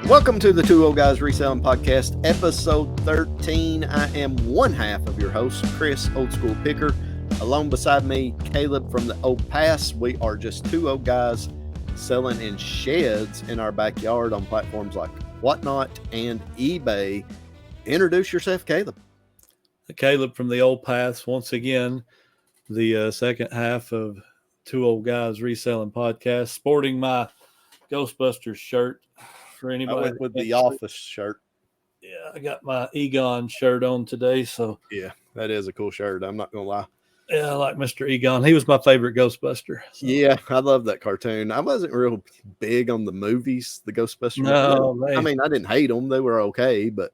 Welcome to the Two Old Guys Reselling Podcast, episode 13. I am one half of your host, Chris, Old School Picker. Along beside me, Caleb from the Old Pass. We are just two old guys selling in sheds in our backyard on platforms like Whatnot and eBay. Introduce yourself, Caleb. Caleb from the Old Pass, once again, the second half of Two Old Guys Reselling Podcast, sporting my Ghostbusters shirt. For anybody, I went with the office shirt. Yeah, I got my Egon shirt on today. So yeah, that is a cool shirt. I'm not gonna lie. Yeah, I like Mr. Egon. He was my favorite Ghostbuster. So. Yeah, I love that cartoon. I wasn't real big on the movies, the Ghostbusters. No, I mean, I didn't hate them; they were okay. But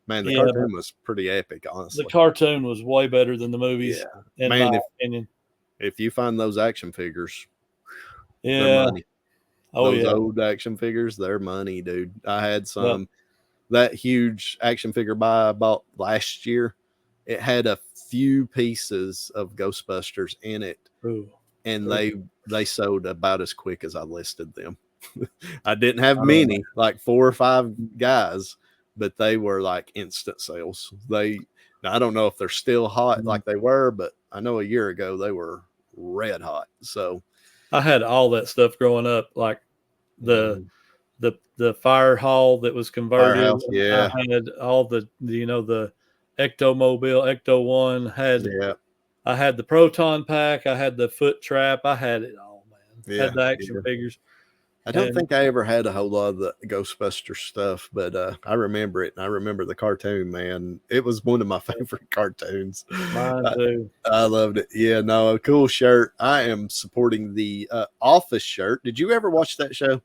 man, the cartoon was pretty epic. Honestly, the cartoon was way better than the movies. Yeah, in my opinion. If you find those action figures, yeah. Those old action figures, they're money, dude. I had some. That huge action figure I bought last year, it had a few pieces of Ghostbusters in it. Ooh. And they sold about as quick as I listed them. I didn't have many, like 4 or 5 guys, but they were like instant sales. I don't know if they're still hot like they were, but I know a year ago they were red hot. So I had all that stuff growing up, like the fire hall that was converted. Firehouse, yeah. I had all the Ectomobile, Ecto-1 I had the Proton pack, I had the foot trap, I had it all, man. Had the action figures. I don't think I ever had a whole lot of the Ghostbuster stuff, but I remember it. And I remember the cartoon, man. It was one of my favorite cartoons. Mine too. I loved it. Yeah, no, a cool shirt. I am supporting the Office shirt. Did you ever watch that show?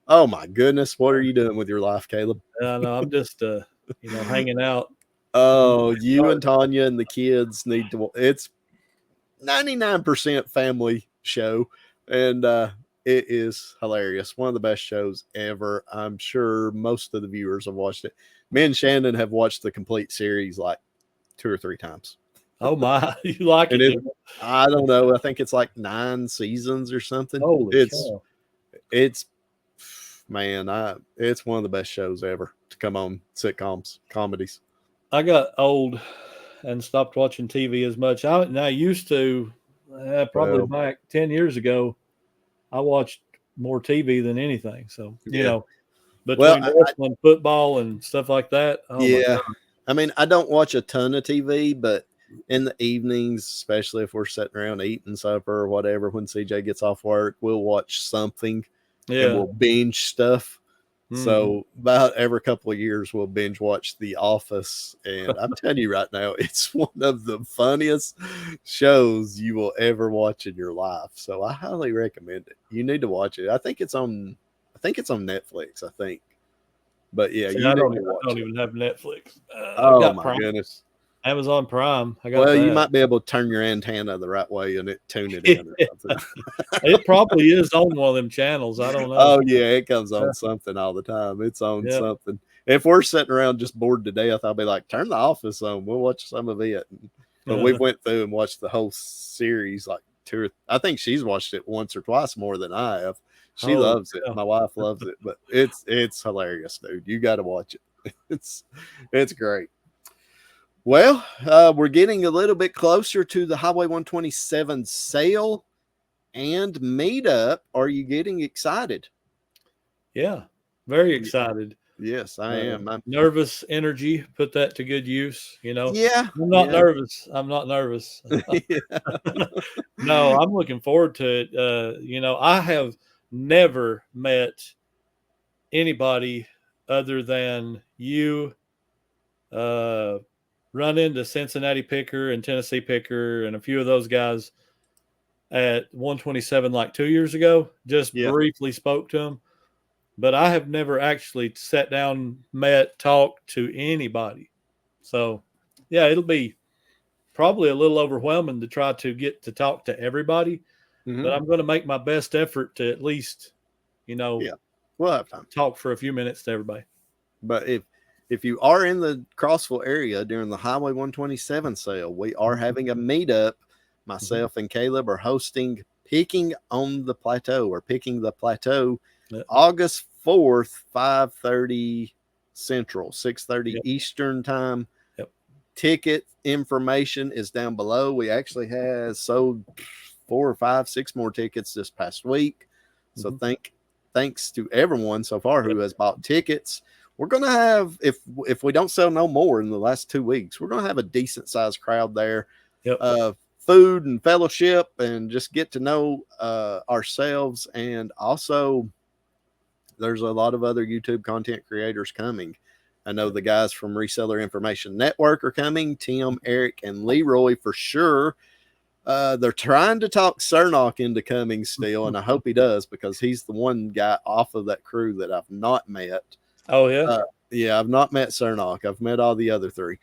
Oh, my goodness. What are you doing with your life, Caleb? No, I'm just, hanging out. Oh, you and Tanya and the kids need to. It's 99% family show, and it is hilarious. One of the best shows ever. I'm sure most of the viewers have watched it. Me and Shannon have watched the complete series like 2 or 3 times. Oh my, you like it? I don't know. I think it's like 9 seasons or something. It's man, it's one of the best shows ever to come on sitcoms, comedies. I got old and stopped watching TV as much. I used to, probably back 10 years ago, I watched more TV than anything. So, between wrestling, football, and stuff like that. I mean, I don't watch a ton of TV, but in the evenings, especially if we're sitting around eating supper or whatever, when CJ gets off work, we'll watch something. Yeah. And we'll binge stuff. Mm-hmm. So about every couple of years, we'll binge watch The Office. And I'm telling you right now, it's one of the funniest shows you will ever watch in your life. So I highly recommend it. You need to watch it. I think it's on Netflix, I think. But yeah, I don't even have Netflix. Oh my goodness. Amazon Prime. You might be able to turn your antenna the right way and tune it in or something. It probably is on one of them channels. I don't know. Oh yeah, it comes on something all the time. It's on something. If we're sitting around just bored to death, I'll be like, turn The Office on. We'll watch some of it. But we went through and watched the whole series like 2 I think she's watched it once or twice more than I have. She loves it. My wife loves it. But it's hilarious, dude. You got to watch it. It's great. Well, we're getting a little bit closer to the Highway 127 sale and meetup. Are you getting excited? Yeah, very excited. Yes, I am. I'm nervous energy. Put that to good use. Yeah, I'm not nervous. I'm not nervous. No, I'm looking forward to it. I have never met anybody other than you. Run into Cincinnati Picker and Tennessee Picker and a few of those guys at 127 like 2 years ago. Just briefly spoke to them. But I have never actually sat down, met, talked to anybody. So, yeah, it'll be probably a little overwhelming to try to get to talk to everybody. Mm-hmm. But I'm going to make my best effort to at least, we'll have time. Talk for a few minutes to everybody. But if you are in the Crossville area during the Highway 127 sale, we are having a meetup. Myself and Caleb are hosting Pickin the Plateau or Pickin the Plateau August 4th, 5:30 Central, 6:30 Eastern time. Yep. Ticket information is down below. We actually had sold 4 or 5, 6 more tickets this past week. So thanks to everyone so far who has bought tickets. We're going to have, if we don't sell no more in the last 2 weeks, we're going to have a decent sized crowd there. Food and fellowship and just get to know ourselves. And also there's a lot of other YouTube content creators coming. I know the guys from Reseller Information Network are coming. Tim, Eric, and Leroy for sure. They're trying to talk Cernock into coming still, and I hope he does because he's the one guy off of that crew that I've not met. Oh, yeah? Yeah, I've not met Cernock. I've met all the other 3.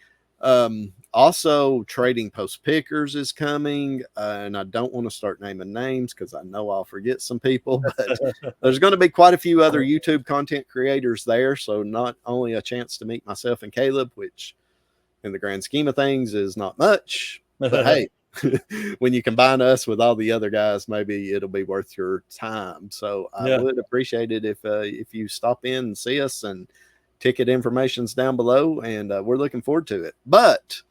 Also, Trading Post Pickers is coming, and I don't want to start naming names because I know I'll forget some people, but there's going to be quite a few other YouTube content creators there, so not only a chance to meet myself and Caleb, which in the grand scheme of things is not much, but hey, when you combine us with all the other guys, maybe it'll be worth your time. So I would appreciate it if you stop in and see us, and ticket information's down below, and we're looking forward to it. But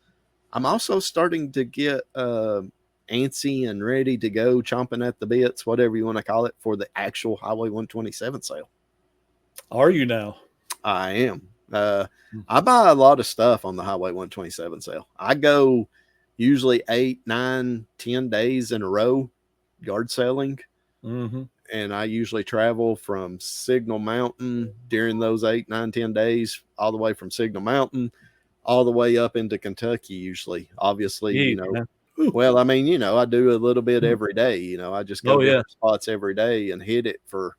I'm also starting to get antsy and ready to go, chomping at the bits, whatever you want to call it, for the actual Highway 127 sale. Are you now? I am. I buy a lot of stuff on the Highway 127 sale. I go usually 8, 9, 10 days in a row yard selling. And I usually travel from Signal Mountain during those 8, 9, 10 days, all the way from Signal Mountain, all the way up into Kentucky. Usually, obviously, well, I mean, I do a little bit every day. I just go to different spots every day and hit it for,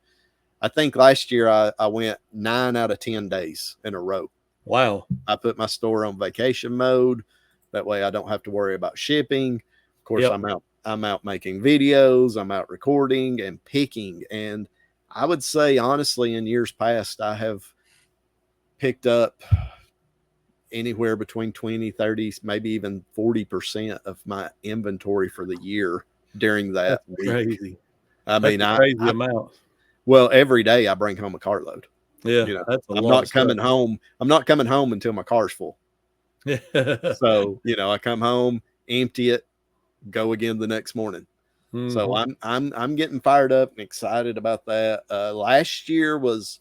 I think last year I went 9 out of 10 days in a row. Wow. I put my store on vacation mode. That way I don't have to worry about shipping. Of course, I'm out making videos. I'm out recording and picking. And I would say, honestly, in years past, I have picked up anywhere between 20, 30, maybe even 40% of my inventory for the year during that week. Crazy. I mean, crazy amount. Well, every day I bring home a carload. Yeah. That's I'm not coming home. I'm not coming home until my car's full. So, I come home, empty it, go again the next morning. So I'm getting fired up and excited about that. Last year was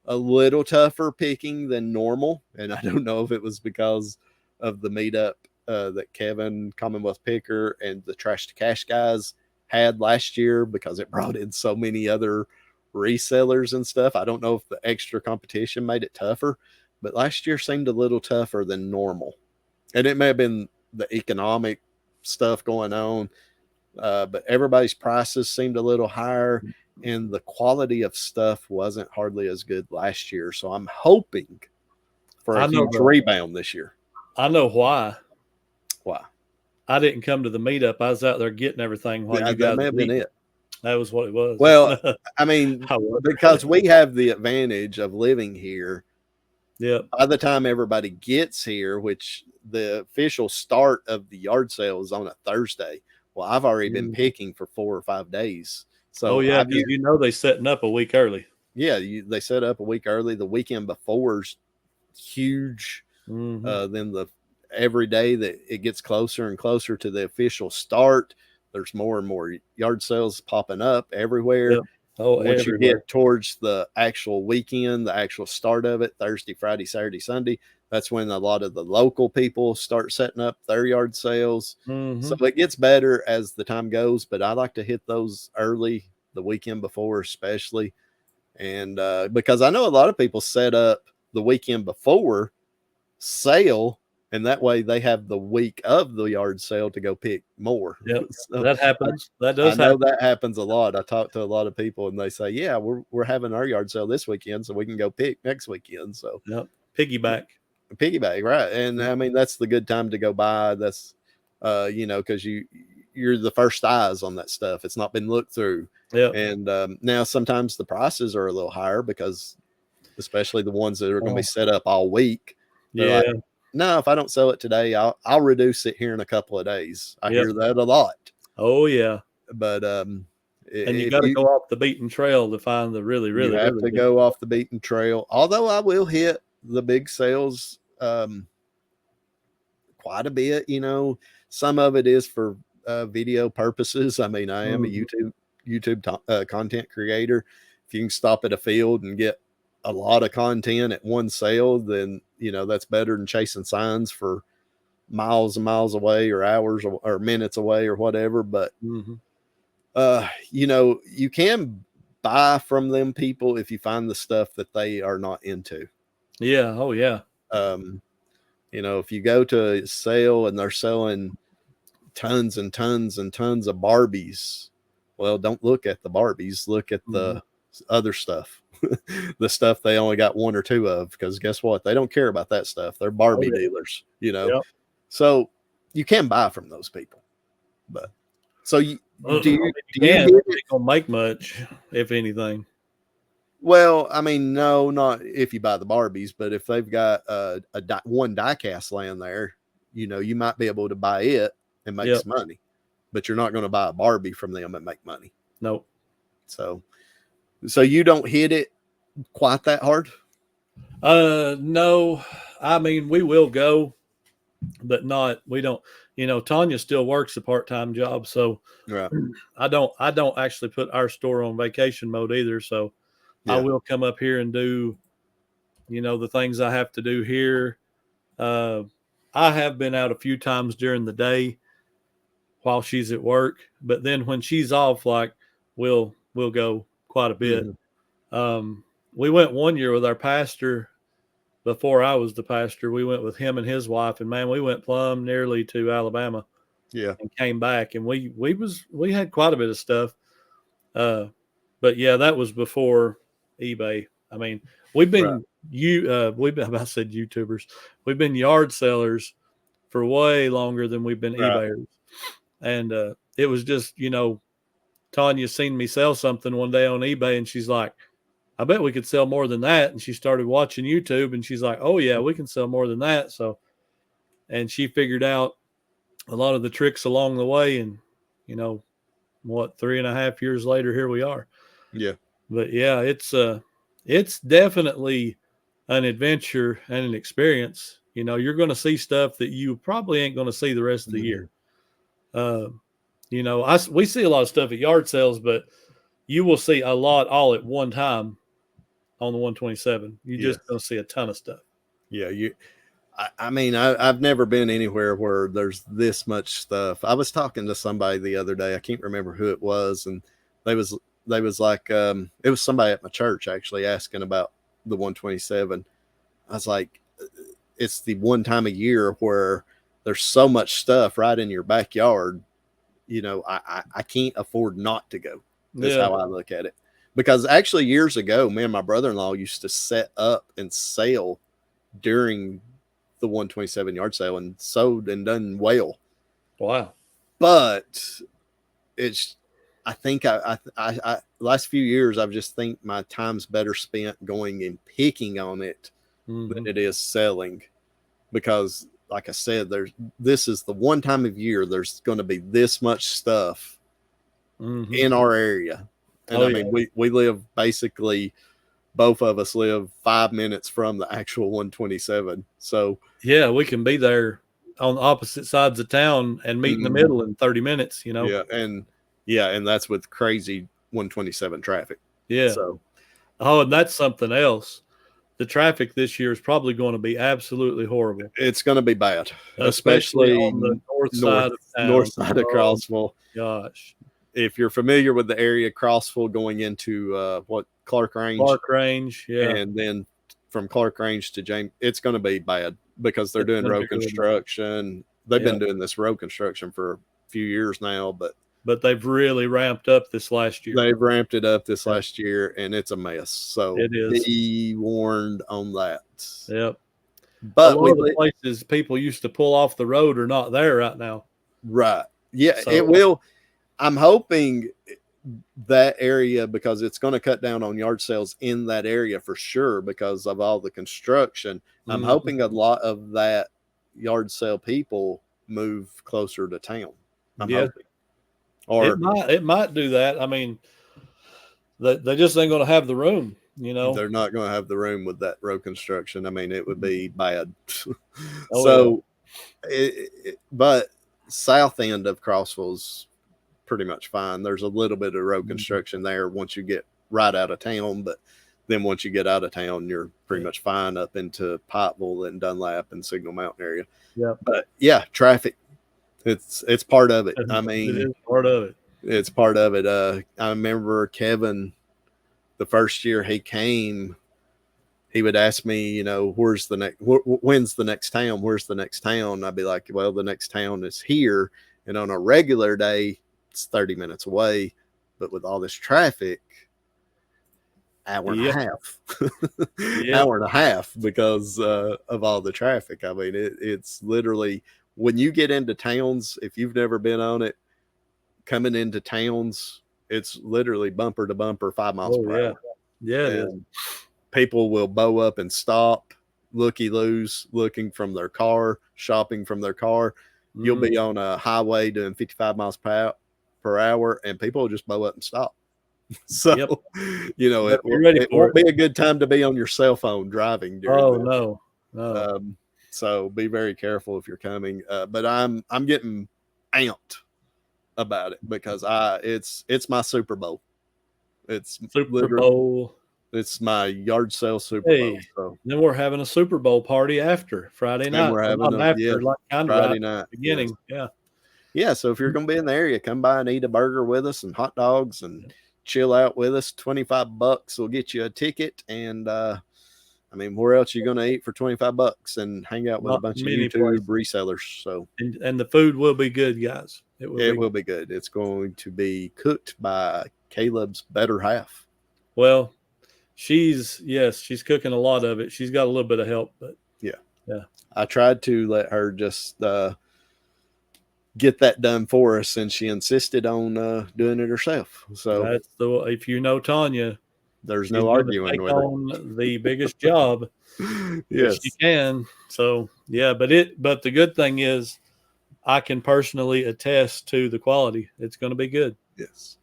a little tougher picking than normal, and I don't know if it was because of the meetup that Kevin, Commonwealth Picker, and the Trash to Cash guys had last year, because it brought in so many other resellers and stuff. I don't know if the extra competition made it tougher, but last year seemed a little tougher than normal, and it may have been the economic stuff going on, but everybody's prices seemed a little higher, and the quality of stuff wasn't hardly as good last year. So I'm hoping for a huge rebound this year. I know why. Why? I didn't come to the meetup. I was out there getting everything while you guys that may have been it. That was what it was. Well, I mean, because we have the advantage of living here. Yep. By the time everybody gets here, which the official start of the yard sale is on a Thursday. Well, I've already been picking for 4 or 5 days. So because they're setting up a week early. Yeah, they set up a week early. The weekend before's huge. Then every day that it gets closer and closer to the official start, there's more and more yard sales popping up everywhere. Yep. Once you get towards the actual weekend, the actual start of it, Thursday, Friday, Saturday, Sunday, that's when a lot of the local people start setting up their yard sales. So it gets better as the time goes, but I like to hit those early, the weekend before especially. And because I know a lot of people set up the weekend before sale, and that way they have the week of the yard sale to go pick more. Yep. So that happens. I know that happens a lot. I talk to a lot of people and they say, yeah, we're having our yard sale this weekend, so we can go pick next weekend. So piggyback, right. And I mean, that's the good time to go buy. That's because you're the first eyes on that stuff. It's not been looked through. And now sometimes the prices are a little higher, because especially the ones that are going to be set up all week. Like, no, if I don't sell it today, I'll reduce it here in a couple of days. I hear that a lot. Oh yeah. But And you got to go off the beaten trail to find the really you have really to go off the beaten trail. Although I will hit the big sales quite a bit, some of it is for video purposes. I mean, I am a YouTube content creator. If you can stop at a field and get a lot of content at one sale, then that's better than chasing signs for miles and miles away, or hours or minutes away, or whatever. But you can buy from them people if you find the stuff that they are not into. Yeah. Oh yeah. If you go to a sale and they're selling tons and tons and tons of Barbies, well, don't look at the Barbies, look at the other stuff, the stuff they only got one or two of, because guess what? They don't care about that stuff. They're Barbie dealers, Yep. So you can buy from those people, but so you ain't gonna make much, if anything. Well, I mean, no, not if you buy the Barbies, but if they've got one die-cast laying there, you might be able to buy it and make some money, but you're not going to buy a Barbie from them and make money. Nope. So you don't hit it quite that hard? No. I mean, we will go, but we don't, Tanya still works a part-time job. So right. I don't actually put our store on vacation mode either. So I will come up here and do, the things I have to do here. I have been out a few times during the day while she's at work, but then when she's off, like we'll go quite a bit. We went one year with our pastor. Before I was the pastor, we went with him and his wife, and man, we went plumb nearly to Alabama. Yeah. And came back, and we had quite a bit of stuff. But yeah, that was before eBay. I mean, we've been I said YouTubers. We've been yard sellers for way longer than we've been eBayers. And it was just, Tanya seen me sell something one day on eBay, and she's like, I bet we could sell more than that. And she started watching YouTube, and she's like, oh yeah, we can sell more than that. So, and she figured out a lot of the tricks along the way, and 3.5 years later, here we are. Yeah. But yeah, it's definitely an adventure and an experience. You're going to see stuff that you probably ain't going to see the rest of the year. We see a lot of stuff at yard sales, but you will see a lot all at one time on the 127. You're just going to see a ton of stuff. Yeah. I mean, I've never been anywhere where there's this much stuff. I was talking to somebody the other day. I can't remember who it was. And they was like, it was somebody at my church actually asking about the 127. I was like, it's the one time a year where there's so much stuff right in your backyard. I can't afford not to go. That's how I look at it. Because actually years ago, me and my brother-in-law used to set up and sell during the 127 yard sale and sold and done well. Wow. But I think I last few years, I've just think my time's better spent going and picking on it than it is selling, because like I said, this is the one time of year there's going to be this much stuff in our area. And we live basically, both of us live 5 minutes from the actual 127. So yeah, we can be there on opposite sides of town and meet in the middle in 30 minutes, Yeah. And that's with crazy 127 traffic. Yeah. So, and that's something else. The traffic this year is probably going to be absolutely horrible. It's going to be bad, especially on the north side of town. North side of Crossville. Gosh. If you're familiar with the area, Crossville going into Clark Range. Clark Range, yeah. And then from Clark Range to James, it's going to be bad because they're doing road construction. They've been doing this road construction for a few years now, but they've really ramped up this last year. They've ramped it up this last year, and it's a mess. So it is. Be warned on that. Yep. But a lot of the places people used to pull off the road are not there right now. Right. Yeah, so, it will. I'm hoping that area, because it's going to cut down on yard sales in that area for sure because of all the construction. I'm hoping a lot of that yard sale people move closer to town. I'm hoping. Or it might do that. I mean, they just ain't going to have the room. They're not going to have the room with that road construction. I mean, it would be bad. But south end of Crossville's pretty much fine. There's a little bit of road construction there once you get right out of town, but then once you get out of town, you're pretty much fine up into Pikeville and Dunlap and Signal Mountain area. Yeah. But yeah, traffic, it's part of it. I mean, it is part of it. It's part of it. I remember Kevin, the first year he came, he would ask me, when's the next town? Where's the next town? I'd be like, well, the next town is here. And on a regular day, it's 30 minutes away. But with all this traffic, hour and a half, hour and a half because of all the traffic. I mean, it's literally when you get into towns, if you've never been on it, coming into towns, it's literally bumper to bumper, 5 miles per hour. Yeah, it is. People will bow up and stop, looky-loos, looking from their car, shopping from their car. You'll be on a highway doing 55 miles per hour, and people will just bow up and stop. So, it won't be a good time to be on your cell phone driving. No. So be very careful if you're coming. But I'm getting amped about it because it's my Super Bowl. It's Super Bowl. It's my yard sale Super Bowl. So. Then we're having a Super Bowl party after Friday night. We're having Friday night beginning. Yes. Yeah. So if you're going to be in the area, come by and eat a burger with us and hot dogs and chill out with us. $25 will get you a ticket. And where else are you going to eat for $25 and hang out with a bunch of YouTube resellers? So and the food will be good, guys. It will be good. It's going to be cooked by Caleb's better half. Well, she's cooking a lot of it. She's got a little bit of help, but yeah. I tried to let her just get that done for us, and she insisted on doing it herself. So that's if you know Tanya, there's no arguing with her. On the biggest job, yes, she can. So yeah, but the good thing is, I can personally attest to the quality. It's going to be good. Yes.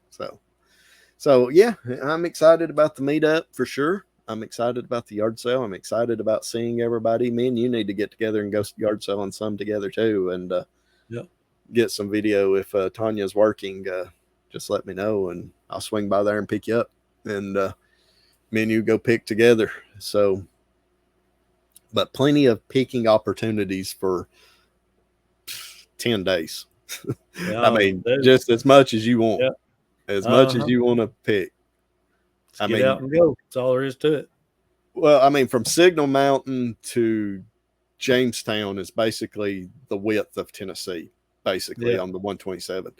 So yeah, I'm excited about the meetup for sure. I'm excited about the yard sale. I'm excited about seeing everybody. Me and you need to get together and go yard selling some together too, and get some video. If Tanya's working, just let me know, and I'll swing by there and pick you up, and me and you go pick together. So, but plenty of picking opportunities for 10 days. Just as much as you want. As much as you want to pick. Get out and go. That's all there is to it. Well, from Signal Mountain to Jamestown is basically the width of Tennessee, basically on the 127.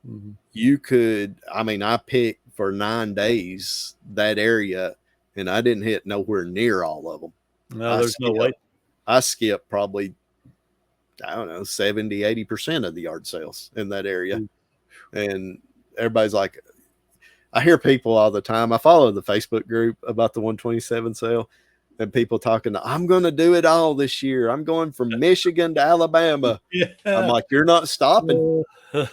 Mm-hmm. You could, I picked for 9 days that area, and I didn't hit nowhere near all of them. No, there's no way. I skipped probably, 70, 80% of the yard sales in that area. Mm-hmm. And everybody's like, I hear people all the time. I follow the Facebook group about the 127 sale, and people talking, I'm going to do it all this year. I'm going from Michigan to Alabama. Yeah. I'm like, you're not stopping.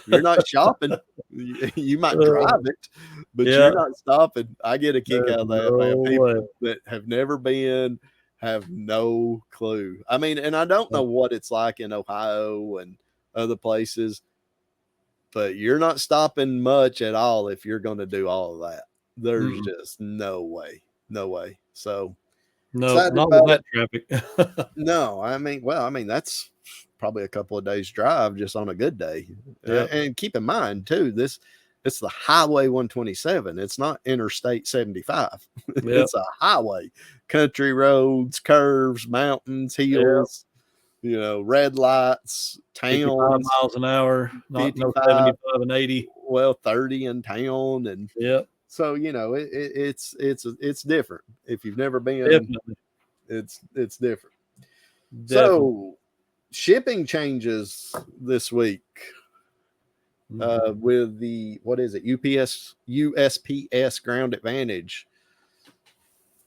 You're not shopping. You might drive it, but you're not stopping. I get a kick out of that, man. People that have never been have no clue. And I don't know what it's like in Ohio and other places, but you're not stopping much at all if you're going to do all of that. There's just no way. So, not with that traffic. No, that's probably a couple of days drive just on a good day. Yeah. And keep in mind too, it's the Highway 127. It's not Interstate 75. Yep. It's a highway, country roads, curves, mountains, hills. Yep. Red lights, towns, 55 miles an hour, not 75 and 80. Well, 30 in town, and so it's different. If you've never been, definitely. It's different. Definitely. So shipping changes this week with the USPS Ground Advantage.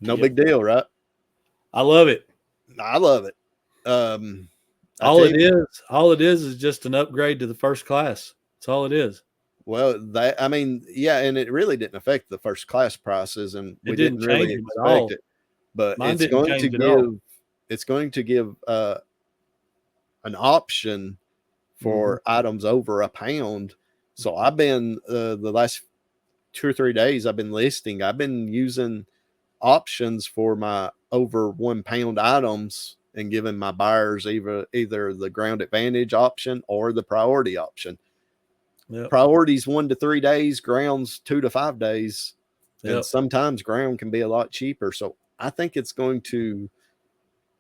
No big deal, right? I love it. All it is just an upgrade to the first class. That's all it is. Well, I mean, yeah, and it really didn't affect the first class prices, and we didn't didn't change really them at all. expect it. But Mine didn't change at all. it's going to give an option for items over a pound. So I've been the last 2 or 3 days I've been listing. I've been using options for my over 1 pound items and giving my buyers either the ground advantage option or the priority option. Yep. Priorities 1 to 3 days, grounds 2 to 5 days. Yep. And sometimes ground can be a lot cheaper. So I think it's going to,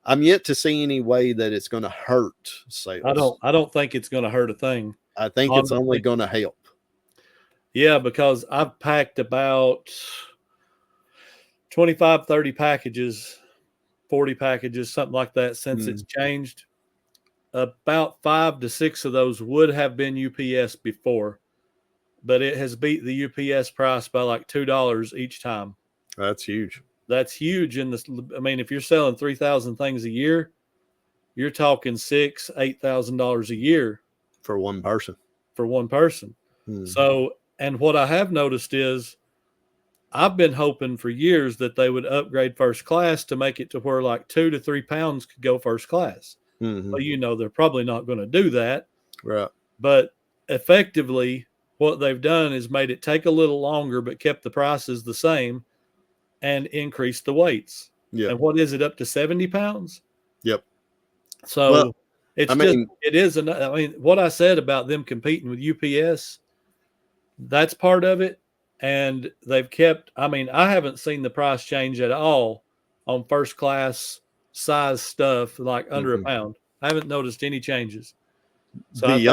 I'm yet to see any way that it's going to hurt sales. I don't think it's going to hurt a thing. I think it's only going to help. Yeah, because I've packed about 25, 30 packages, 40 packages, something like that since it's changed. About 5 to 6 of those would have been UPS before, but it has beat the UPS price by like $2 each time. That's huge. That's huge in this. I mean, if you're selling 3,000 things a year, you're talking $8,000 a year for one person. So, and what I have noticed is I've been hoping for years that they would upgrade first class to make it to where like 2 to 3 pounds could go first class. Well, you know, they're probably not going to do that. Right. But effectively, what they've done is made it take a little longer, but kept the prices the same and increased the weights. Yeah. And what is it, up to 70 pounds? Yep. So it is. I mean, what I said about them competing with UPS, that's part of it. And they've kept, I mean, I haven't seen the price change at all on first class size stuff like under a pound. I haven't noticed any changes. So the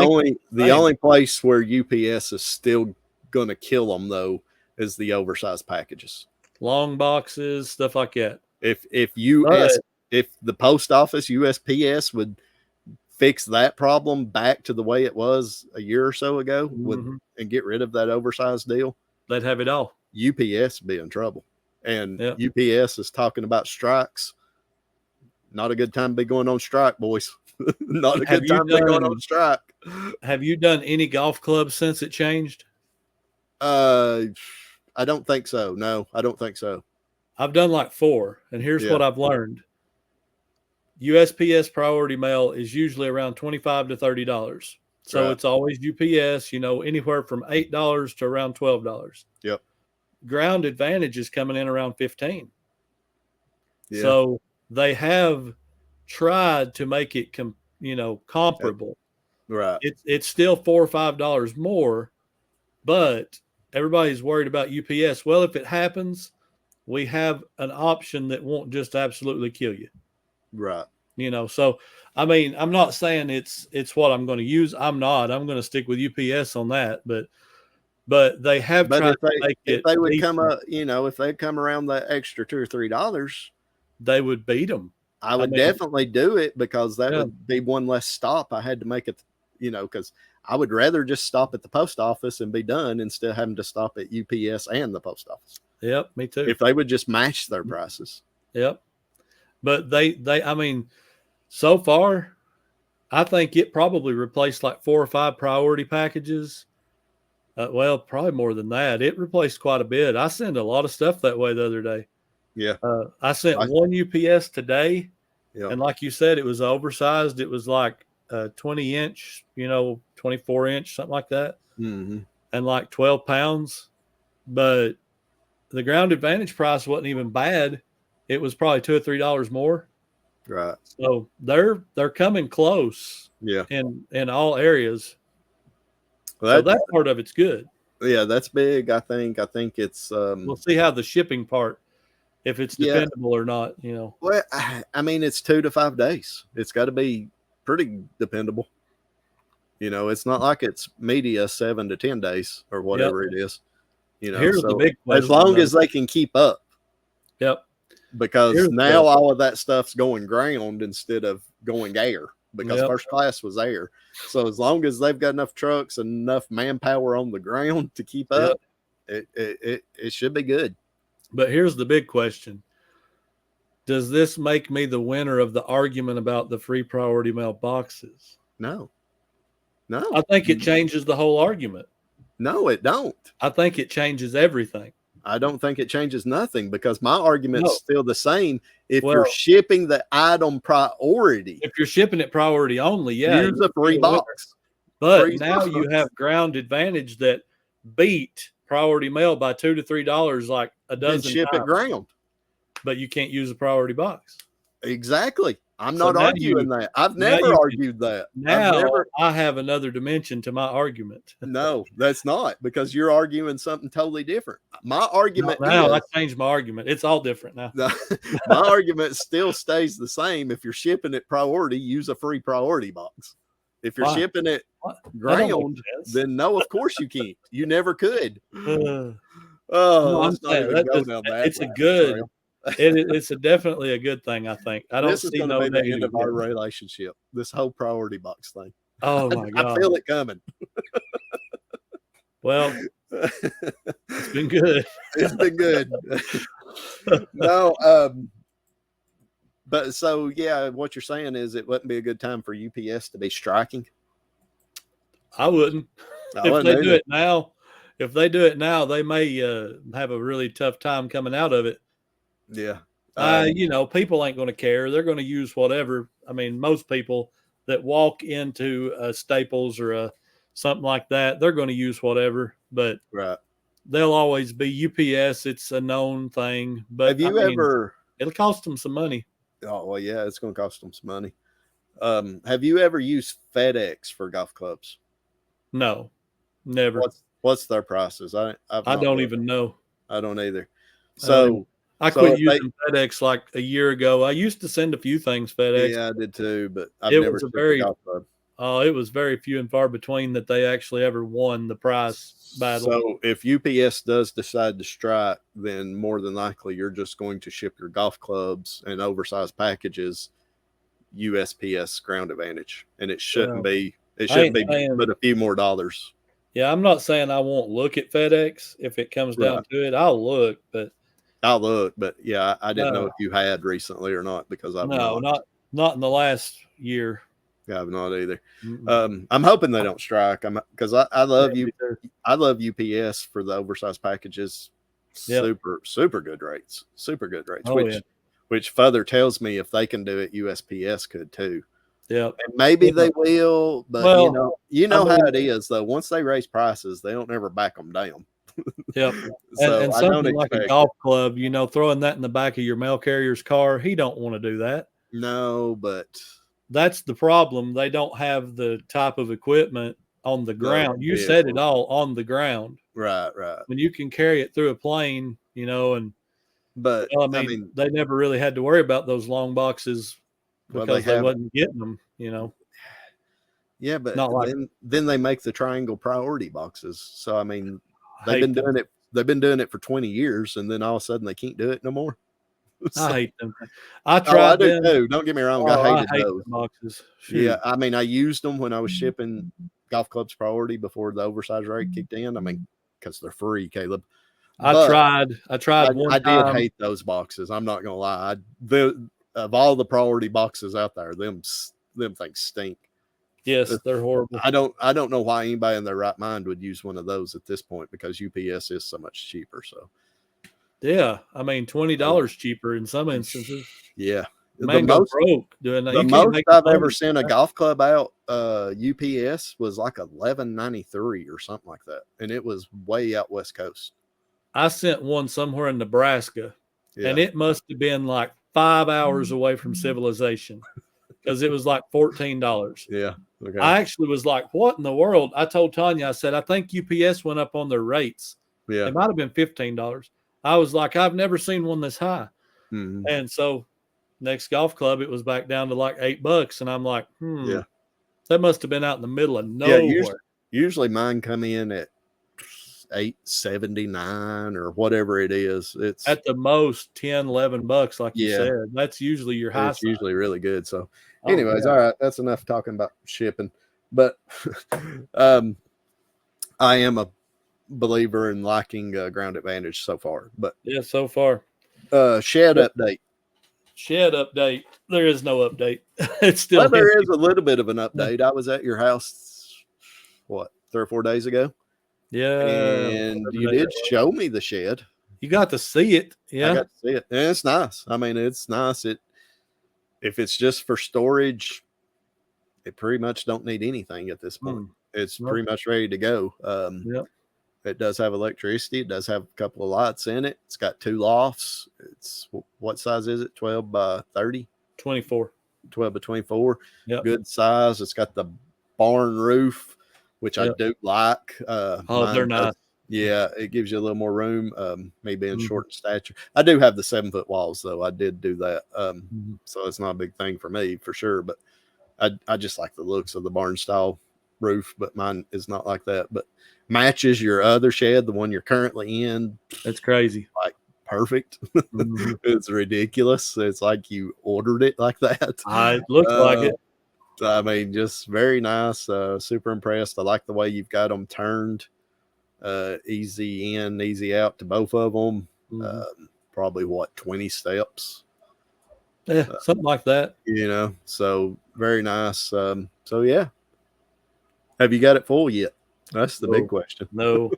only place where UPS is still going to kill them though is the oversized packages, long boxes, stuff like that. If the post office USPS would fix that problem back to the way it was a year or so ago and get rid of that oversized deal, they'd have it all. UPS be in trouble. And UPS is talking about strikes. Not a good time to be going on strike, boys. Not a good time to be going on strike. Have you done any golf clubs since it changed? I don't think so. No, I don't think so. I've done like 4, and here's what I've learned. USPS priority mail is usually around $25 to $30. So it's always UPS, you know, anywhere from $8 to around $12. Yep. Ground advantage is coming in around $15. Yeah. So they have tried to make it, comparable. Right. It's still $4 or $5 more, but everybody's worried about UPS. Well, if it happens, we have an option that won't just absolutely kill you. Right. You know, so I mean, I'm not saying it's what I'm going to use. I'm going to stick with UPS on that, but they have tried to make it. If they would come up, if they come around that extra $2 or $3, they would beat them. I would definitely do it, because that would be one less stop I had to make it, because I would rather just stop at the post office and be done instead of having to stop at UPS and the post office. Yep, me too. If they would just match their prices. Yep. But I mean, so far, I think it probably replaced like 4 or 5 priority packages. Well, probably more than that. It replaced quite a bit. I sent a lot of stuff that way the other day. Yeah. I sent one UPS today. Yeah. And like you said, it was oversized. It was like 20 inch, 24 inch, something like that. Mm-hmm. And like 12 pounds. But the ground advantage price wasn't even bad. It was probably $2 or $3 more. Right. So they're coming close. Yeah. In all areas. Well, so that part of it's good. Yeah, that's big. I think it's we'll see how the shipping part, if it's dependable or not, Well, I mean, it's 2 to 5 days. It's got to be pretty dependable. It's not like it's media 7 to 10 days or whatever it is. Here's the big question, as long as they can keep up. Yep. Because now all of that stuff's going ground instead of going air, because first class was air. So as long as they've got enough trucks and enough manpower on the ground to keep up, it should be good. But here's the big question. Does this make me the winner of the argument about the free priority mail boxes? No. I think it changes the whole argument. No, it don't. I think it changes everything. I don't think it changes nothing, because my argument's No. still the same. If you're shipping the item priority, if you're shipping it priority only, use a free box. But Free now box. you have ground advantage that beat priority mail by $2 to $3 like a dozen Then ship times. it ground. But you can't use a priority box. Exactly. I'm not arguing that. I've never argued that. Now I have another dimension to my argument. No, that's not, because you're arguing something totally different. My argument I changed my argument. It's all different now. My argument still stays the same. If you're shipping it priority, use a free priority box. If you're shipping it ground, then no, of course you can't. You never could. It's a good. It's definitely a good thing. I think This is going to be the end of our relationship. This whole priority box thing. Oh my God! I feel it coming. Well, it's been good. It's been good. No, but so yeah, what you're saying is it wouldn't be a good time for UPS to be striking. I wouldn't. If they do it now, they may have a really tough time coming out of it. Yeah. People ain't going to care. They're going to use whatever. I mean, most people that walk into a Staples or something like that, they're going to use whatever. But they'll always be UPS. It's a known thing. But it'll cost them some money. Oh well, yeah, it's going to cost them some money. Have you ever used FedEx for golf clubs? No, never. What's their prices? I don't even know. I don't either. So. I quit using FedEx like a year ago. I used to send a few things FedEx. Yeah, I did too, but I've never seen a golf club. It was very few and far between that they actually ever won the price battle. So if UPS does decide to strike, then more than likely you're just going to ship your golf clubs and oversized packages USPS ground advantage, and it shouldn't be. It shouldn't be but a few more dollars. Yeah, I'm not saying I won't look at FedEx if it comes down to it. I'll look, but yeah, I didn't know if you had recently or not, because I've not in the last year. Yeah, I've not either. I'm hoping they don't strike. Because I love I love UPS for the oversized packages. Super good rates. Super good rates. Which further tells me if they can do it, USPS could too. Yeah, and maybe they will, but you know how it is though. Once they raise prices, they don't ever back them down. Yep. And something like a golf club, throwing that in the back of your mail carrier's car, he don't want to do that. No, but that's the problem. They don't have the type of equipment on the ground. You said it all, on the ground. Right. When you can carry it through a plane, but I mean, they never really had to worry about those long boxes because they wasn't getting them, Yeah, but then they make the triangle priority boxes. So I mean, they've been doing it for 20 years, and then all of a sudden they can't do it no more. So, I hate them. I tried them too. Don't get me wrong. I hated those boxes. Shoot. Yeah, I mean, I used them when I was shipping golf clubs priority before the oversized rate kicked in. I mean, because they're free, Caleb. I tried one time. I did hate those boxes. I'm not gonna lie. Of all the priority boxes out there, them things stink. Yes, they're horrible. I don't know why anybody in their right mind would use one of those at this point, because UPS is so much cheaper. So yeah, I mean $20 cheaper in some instances. Yeah, the most broke doing that. The most I've ever sent a golf club out UPS was like $11.93 or something like that, and it was way out West Coast. I sent one somewhere in Nebraska, and it must have been like 5 hours away from civilization, because it was like $14. Yeah. Okay. I actually was like, what in the world? I told Tanya, I said, I think UPS went up on their rates. Yeah. It might have been $15. I was like, I've never seen one this high. Mm-hmm. And so next golf club, it was back down to like $8. And I'm like, that must have been out in the middle of nowhere. Yeah, usually mine come in at $8.79 or whatever it is. It's at the most $10-11, like you said. That's usually your high. It's usually really good. So anyways, all right, that's enough talking about shipping. But I am a believer in liking ground advantage so far. But so far. Shed update. There is no update. It's still there is a little bit of an update. I was at your house 3 or 4 days ago. Yeah. And you did show me the shed. You got to see it. Yeah. I got to see it. And it's nice. I mean, it's nice. If it's just for storage, it pretty much don't need anything at this point. It's pretty much ready to go. Yep. It does have electricity. It does have a couple of lights in it. It's got 2 lofts. It's, what size is it? 12 by 30? 24. 12 by 24. Yep. Good size. It's got the barn roof, which I do like. They're nice. Yeah, it gives you a little more room. Me being short in stature. I do have the 7-foot walls, though. I did do that. So it's not a big thing for me, for sure. But I just like the looks of the barn style roof, but mine is not like that. But matches your other shed, the one you're currently in. That's crazy. Like perfect. It's ridiculous. It's like you ordered it like that. It looks like it. I mean, just very nice. Super impressed. I like the way you've got them turned. Easy in, easy out to both of them. Probably 20 steps. Yeah, something like that. So very nice. So yeah. Have you got it full yet? That's the big question. No.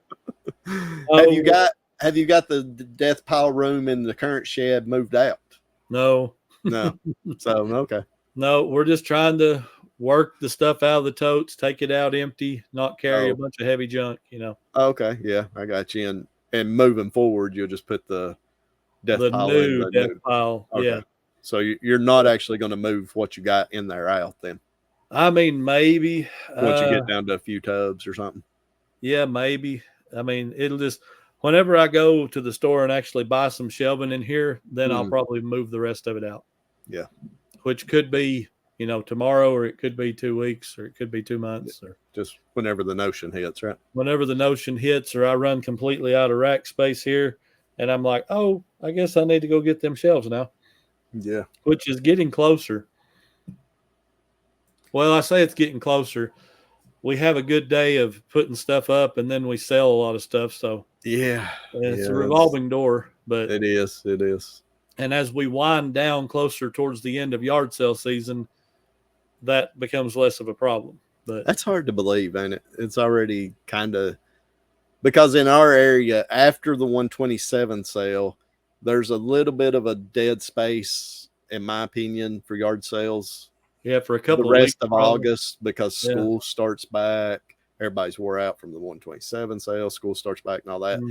Have you got the death pile room in the current shed moved out? No. So okay. No, we're just trying to work the stuff out of the totes, take it out empty, not carry a bunch of heavy junk, Okay, yeah, I got you. And moving forward, you'll just put the death pile in. Death pile, okay. Yeah. So you're not actually going to move what you got in there out then? I mean, maybe. Once you get down to a few tubs or something? Yeah, maybe. I mean, it'll just, whenever I go to the store and actually buy some shelving in here, then I'll probably move the rest of it out. Yeah. Which could be, tomorrow, or it could be 2 weeks, or it could be 2 months. Or just whenever the notion hits, right? Whenever the notion hits, or I run completely out of rack space here, and I'm like, oh, I guess I need to go get them shelves now. Yeah. Which is getting closer. Well, I say it's getting closer. We have a good day of putting stuff up, and then we sell a lot of stuff. So yeah, it's a revolving door. But it is. And as we wind down closer towards the end of yard sale season, that becomes less of a problem. But that's hard to believe, ain't it? It's already kind of, because in our area, after the 127 sale, there's a little bit of a dead space, in my opinion, for yard sales. Yeah, for a couple the rest of August, because school starts back. Everybody's wore out from the 127 sale. School starts back and all that.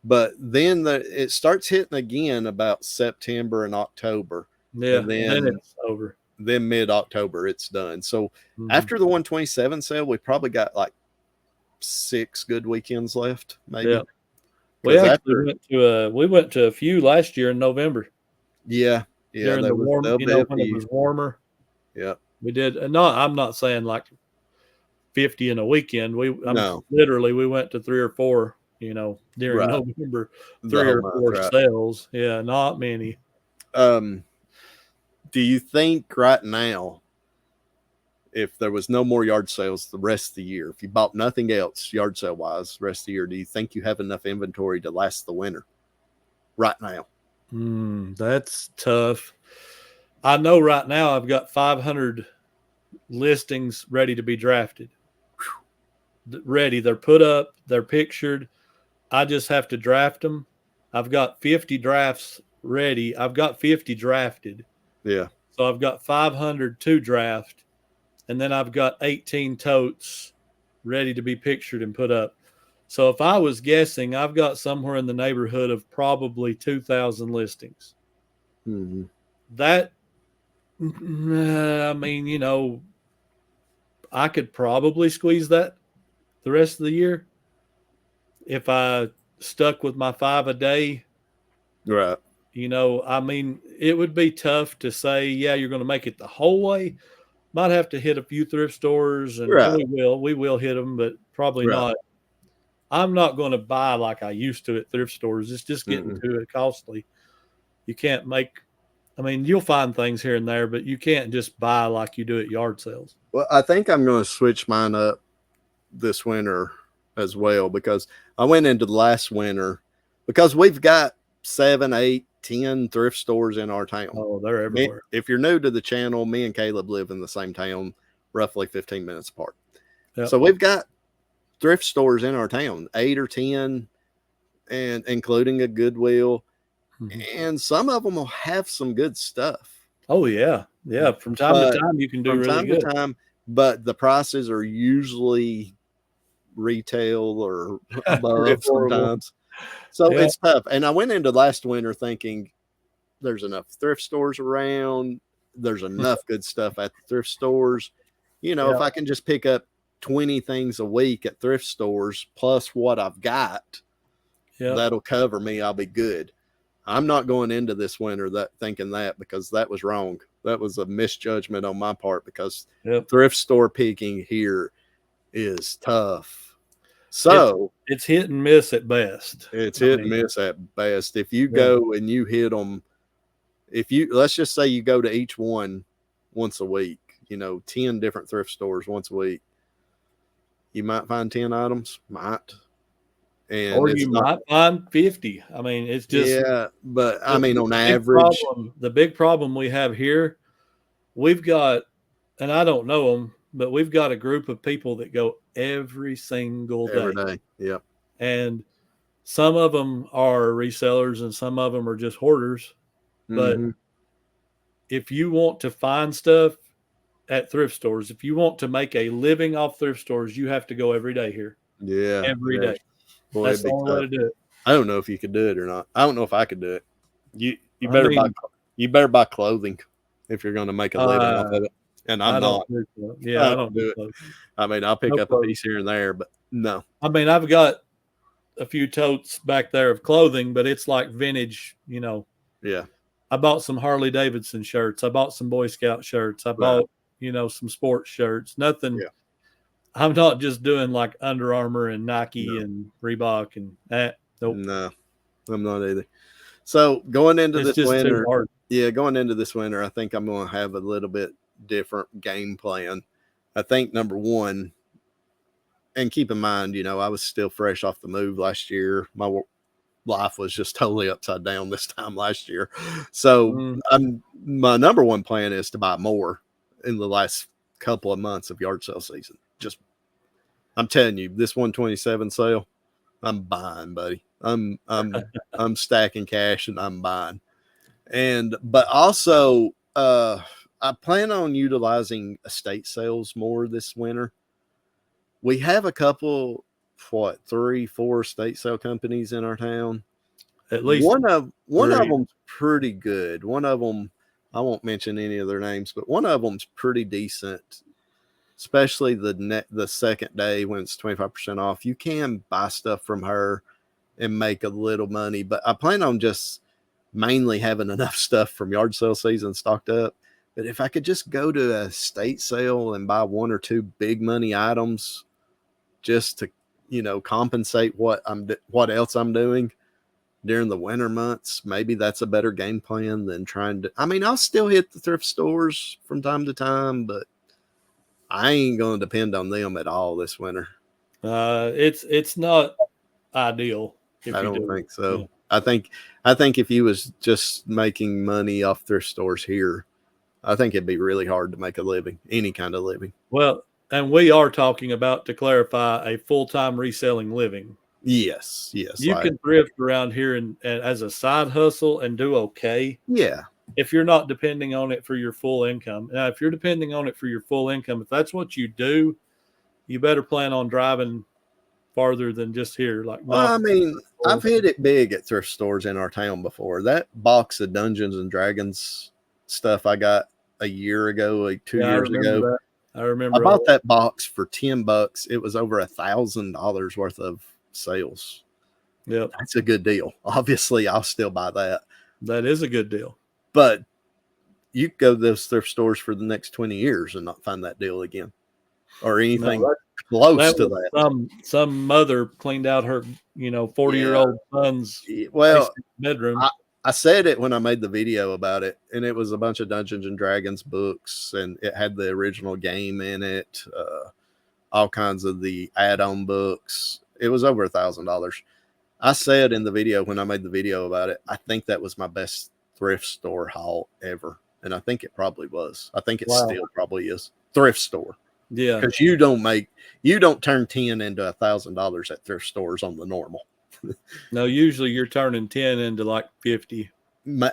But then it starts hitting again about September and October. Yeah, and then it's over. Then mid-October, it's done. So after the 127 sale, we probably got like 6 good weekends left, maybe. Yeah. We actually went to a few last year in November. Yeah. During the warm, when it was warmer. Yeah. We did. I'm not saying like 50 in a weekend. Literally, we went to 3 or 4, during November, 3 or 4 sales. Yeah, not many. Do you think right now, if there was no more yard sales the rest of the year, if you bought nothing else yard sale wise the rest of the year, do you think you have enough inventory to last the winter right now? That's tough. I know right now I've got 500 listings ready to be drafted. Ready. They're put up. They're pictured. I just have to draft them. I've got 50 drafts ready. I've got 50 drafted. Yeah. So I've got 500 to draft. And then I've got 18 totes ready to be pictured and put up. So if I was guessing, I've got somewhere in the neighborhood of probably 2,000 listings. That, I mean, I could probably squeeze that the rest of the year if I stuck with my 5 a day. Right. I mean, it would be tough to say, yeah, you're going to make it the whole way. Might have to hit a few thrift stores, and we will hit them, but probably not. I'm not going to buy like I used to at thrift stores. It's just getting too costly. You can't you'll find things here and there, but you can't just buy like you do at yard sales. Well, I think I'm going to switch mine up this winter as well, because I went into the last winter, because we've got 7, 8, 10 thrift stores in our town. Oh, they're everywhere. If you're new to the channel, me and Caleb live in the same town, roughly 15 minutes apart. Yep. So we've got thrift stores in our town, 8 or 10, and including a Goodwill. And some of them will have some good stuff. Oh yeah. Yeah. From time to time, you can do really good. From time to time, but the prices are usually retail or above sometimes. So it's tough. And I went into last winter thinking there's enough thrift stores around. There's enough good stuff at the thrift stores. You know, if I can just pick up 20 things a week at thrift stores plus what I've got, that'll cover me. I'll be good. I'm not going into this winter thinking that, because that was wrong. That was a misjudgment on my part, because thrift store picking here is tough. So it's hit and miss at best. It's hit and miss at best. If you go and you hit them, let's just say you go to each one once a week, 10 different thrift stores once a week, you might find 10 items, or you might find 50. I mean, it's just, but I mean, on average, the big problem we have here, we've got, and I don't know them, but we've got a group of people that go every single day. Every day. Yep. And some of them are resellers and some of them are just hoarders. But if you want to find stuff at thrift stores, if you want to make a living off thrift stores, you have to go every day here. Yeah. Every day. Boy, that's the only way to do it. I don't know if you could do it or not. I don't know if I could do it. You better buy clothing if you're going to make a living off of it. And I'm not. Yeah, I don't do it. I mean, I'll pick up a piece here and there, but no. I mean, I've got a few totes back there of clothing, but it's like vintage, Yeah. I bought some Harley Davidson shirts. I bought some Boy Scout shirts. I bought, some sports shirts. Nothing. Yeah. I'm not just doing like Under Armour and Nike and Reebok and that. Nope. No, I'm not either. So going into this winter, I think I'm going to have a little bit different game plan. I think number one, and keep in mind, I was still fresh off the move last year. My life was just totally upside down this time last year. So my number one plan is to buy more in the last couple of months of yard sale season. I'm telling you, this 127 sale, I'm buying, buddy. I'm stacking cash and I'm buying. But also, I plan on utilizing estate sales more this winter. We have a couple, 3, 4 estate sale companies in our town. At least one of them's pretty good. One of them, I won't mention any of their names, but one of them's pretty decent. Especially the second day when it's 25% off. You can buy stuff from her and make a little money, but I plan on just mainly having enough stuff from yard sale season stocked up. But if I could just go to a estate sale and buy 1 or 2 big money items just to, compensate what else I'm doing during the winter months, maybe that's a better game plan than I'll still hit the thrift stores from time to time, but I ain't going to depend on them at all this winter. It's not ideal. I don't think so. Yeah. I think if you was just making money off thrift stores here, I think it'd be really hard to make a living, any kind of living. Well, and we are talking about, to clarify, a full-time reselling living. Yes. You can thrift around here and as a side hustle and do okay. Yeah. If you're not depending on it for your full income. Now, if you're depending on it for your full income, if that's what you do, you better plan on driving farther than just here. I've hit it big at thrift stores in our town before. That box of Dungeons and Dragons stuff I got a year ago, like 2 years ago. I remember. I bought that box for $10. It was over $1,000 worth of sales. Yep. That's a good deal. Obviously, I'll still buy that. That is a good deal. But you go to those thrift stores for the next 20 years and not find that deal again or anything close to that. Some mother cleaned out her, 40-year-old son's bedroom. I said it when I made the video about it, and it was a bunch of Dungeons and Dragons books, and it had the original game in it, all kinds of the add-on books. It was over $1,000. I said in the video when I made the video about it, I think that was my best thrift store haul ever. And I think it probably was. I think it still probably is. Thrift store. Yeah. Because you don't turn 10 into $1,000 at thrift stores on the normal. No, usually you're turning 10 into like 50,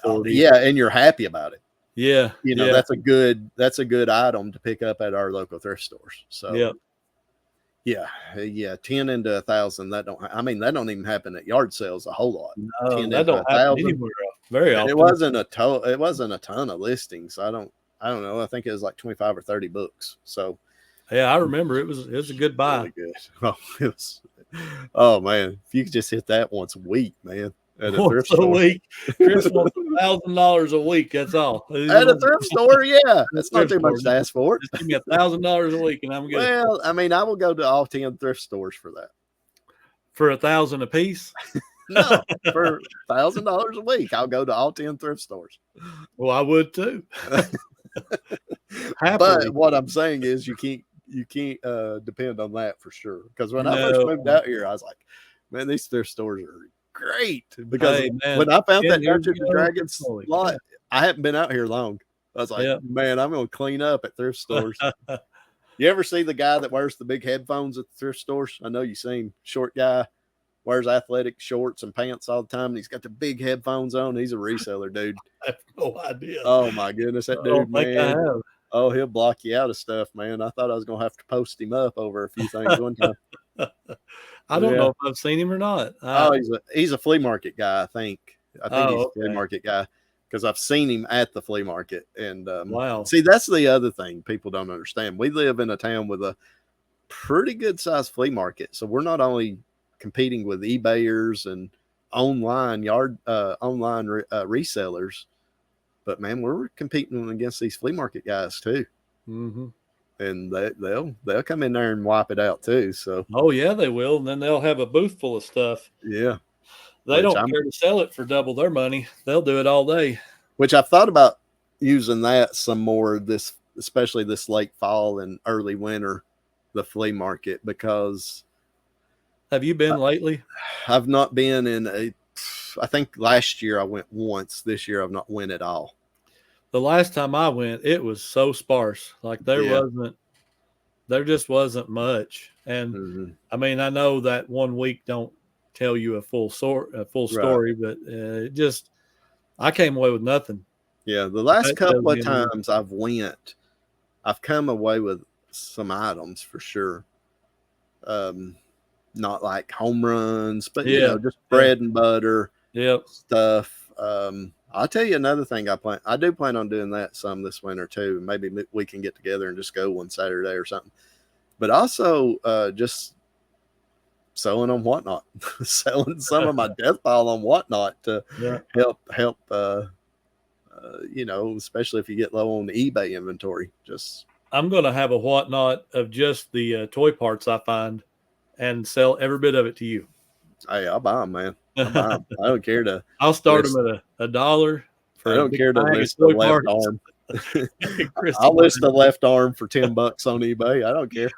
40. Yeah, and you're happy about it. Yeah. That's a good item to pick up at our local thrift stores. So yeah, 10 into 1,000. That don't even happen at yard sales a whole lot. No, 10 that into don't happen 1,000 anywhere very often. It wasn't a ton of listings. I don't know. I think it was like 25 or 30 books. So yeah, I remember it was a good buy. Really good. Oh, it was. Oh man, if you could just hit that once a week, man. At a thrift store. Week. Chris wants $1,000 a week. That's all. At a thrift store, yeah. That's not too much to ask for. Just give me $1,000 a week and I'm good. Well, I mean, I will go to all 10 thrift stores for that. For $1,000 a piece? No, for $1,000 a week, I'll go to all 10 thrift stores. Well, I would too. But what I'm saying is you can't depend on that for sure. Because when I first moved out here, I was like, man, these thrift stores are great. Because when I found that Dungeons and Dragons lot, I hadn't been out here long. I was like, man, I'm going to clean up at thrift stores. You ever see the guy that wears the big headphones at the thrift stores? I know you've seen, short guy, wears athletic shorts and pants all the time, and he's got the big headphones on. He's a reseller, dude. I have no idea. Oh my goodness, that dude, man. Oh, he'll block you out of stuff, man. I thought I was gonna have to post him up over a few things one time. I don't know if I've seen him or not. He's a flea market guy, I think. He's a flea market guy because I've seen him at the flea market. And wow. See, that's the other thing people don't understand. We live in a town with a pretty good sized flea market. So we're not only competing with eBayers and online resellers, but man, we're competing against these flea market guys too. Mm-hmm. And they'll come in there and wipe it out too. So yeah, they will, and then they'll have a booth full of stuff. Yeah, they don't care to sell it for double their money. They'll do it all day. Which I've thought about using that some more especially this late fall and early winter, the flea market. Because have you been lately? I've not been I think last year I went once. This year I've not went at all. The last time I went, it was so sparse. Like there just wasn't much. And I mean, I know that 1 week don't tell you a full story, but I came away with nothing. Yeah. The last couple of times I've come away with some items for sure. Not like home runs, but just bread and butter stuff. I'll tell you another thing I do plan on doing that some this winter too. Maybe we can get together and just go one Saturday or something. But also just selling on Whatnot, selling some of my death pile on Whatnot to help especially if you get low on the eBay inventory. I'm going to have a Whatnot of just the toy parts I find and sell every bit of it to you. Hey, I'll buy them, man. I don't care to. I'll start them at $1. I don't care to list the left arm. I'll list the left arm for $10 on eBay. I don't care.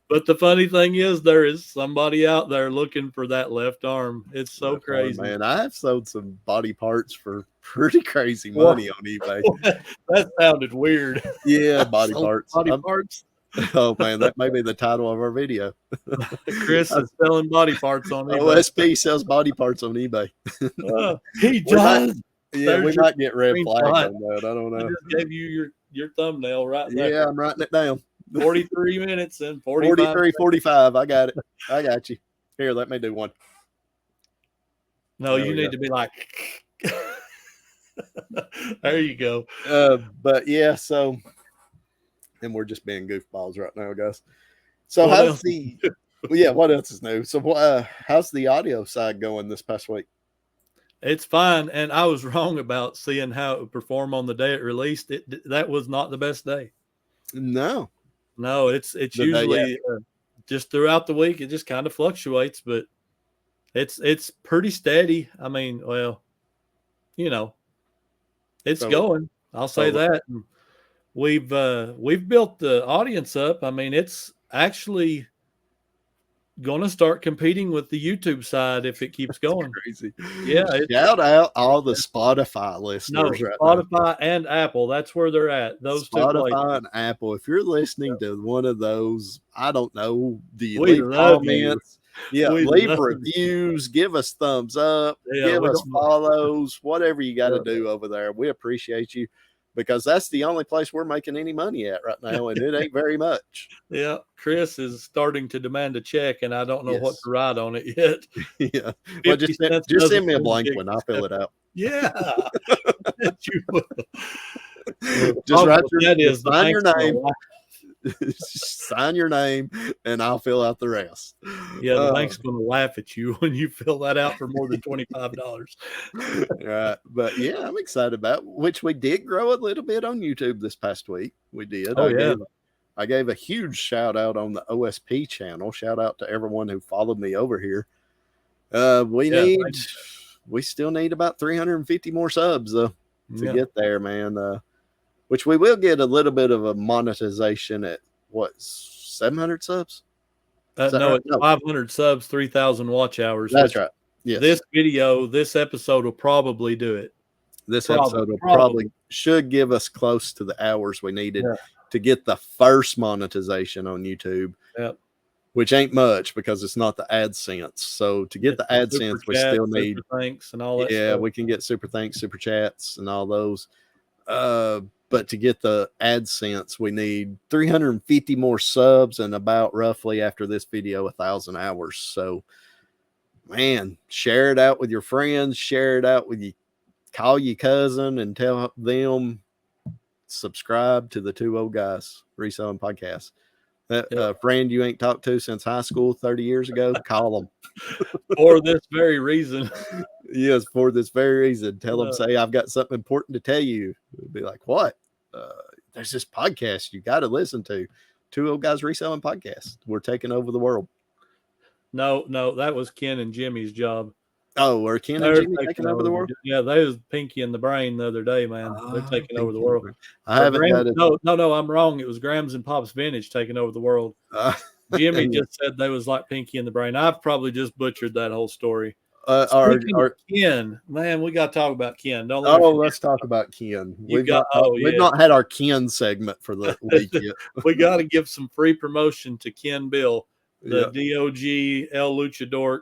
But the funny thing is, there is somebody out there looking for that left arm. It's so crazy, man. I have sold some body parts for pretty crazy money on eBay. That sounded weird. Yeah, body parts. Body parts. Oh man, that may be the title of our video. Chris is selling body parts on eBay. OSP sells body parts on eBay. He does. Yeah, we might get red flags on that. I don't know. I just gave you your thumbnail right there. Yeah, I'm writing it down. 43 minutes and 45. 45. I got it. I got you. Here, let me do one. No, you need to be like. There you go. But yeah, so. And we're just being goofballs right now, guys. So what else is new? So how's the audio side going this past week? It's fine. And I was wrong about seeing how it would perform on the day it released. That was not the best day. No, it's usually just throughout the week. It just kind of fluctuates, but it's pretty steady. I mean, well, it's going. I'll say that. We've built the audience up. I mean, it's actually going to start competing with the YouTube side if it keeps going. Crazy. Yeah. Shout out all the Spotify listeners. Spotify and Apple. That's where they're at. Those two places. Spotify and Apple. If you're listening to one of those, I don't know. Do you We leave love comments? you. Yeah, We leave love reviews. Give us thumbs up. Yeah, give we us don't- follows. Whatever you got to Yeah. do over there. We appreciate you because that's the only place we're making any money at right now, and it ain't very much. Yeah, Chris is starting to demand a check, and I don't know what Yes. to write on it yet. Yeah. Well, 50 just cents send me a doesn't blank make one. I'll fill it out. Yeah. You will. Just write That is the sign your thanks name. for life. Sign your name, and I'll fill out the rest. Yeah, the bank's going to laugh at you when you fill that out for more than $25. Right. But yeah, I'm excited about it, which we did grow a little bit on YouTube this past week. We did. Oh, yeah. I gave a huge shout out on the OSP channel. Shout out to everyone who followed me over here. We still need about 350 more subs to get there, man. Which we will get a little bit of a monetization at what, 700 subs? No, it's 500 subs, 3,000 watch hours. That's right. Yes. This episode will probably do it. This episode will probably should give us close to the hours we needed to get the first monetization on YouTube. Yep. Which ain't much because it's not the AdSense. So to get the AdSense, we still need thanks and all that. Yeah, stuff. we can get super thanks, super chats, and all those. But to get the AdSense, we need 350 more subs and about roughly after this video 1,000 hours. So, man, share it out with your friends, share it out with you, call your cousin and tell them subscribe to the Two Old Guys Reselling Podcast. That friend you ain't talked to since high school 30 years ago, call them. For this very reason. Yes, for this very reason. Tell them, say, I've got something important to tell you. It'll be like, what? There's this podcast you got to listen to. Two Old Guys Reselling Podcast. We're taking over the world. No, that was Ken and Jimmy's job. Oh, are Ken and Jimmy taking over the world? Yeah, they was Pinky in the Brain the other day, man. They're taking over the world. I haven't got it. No, I'm wrong. It was Grams and Pop's Vintage taking over the world. Jimmy just said they was like Pinky in the Brain. I've probably just butchered that whole story. Ken, man, we got to talk about Ken. Let's talk about Ken. We've not had our Ken segment for the week yet. We got to give some free promotion to Ken Bill, the DOG El Luchador.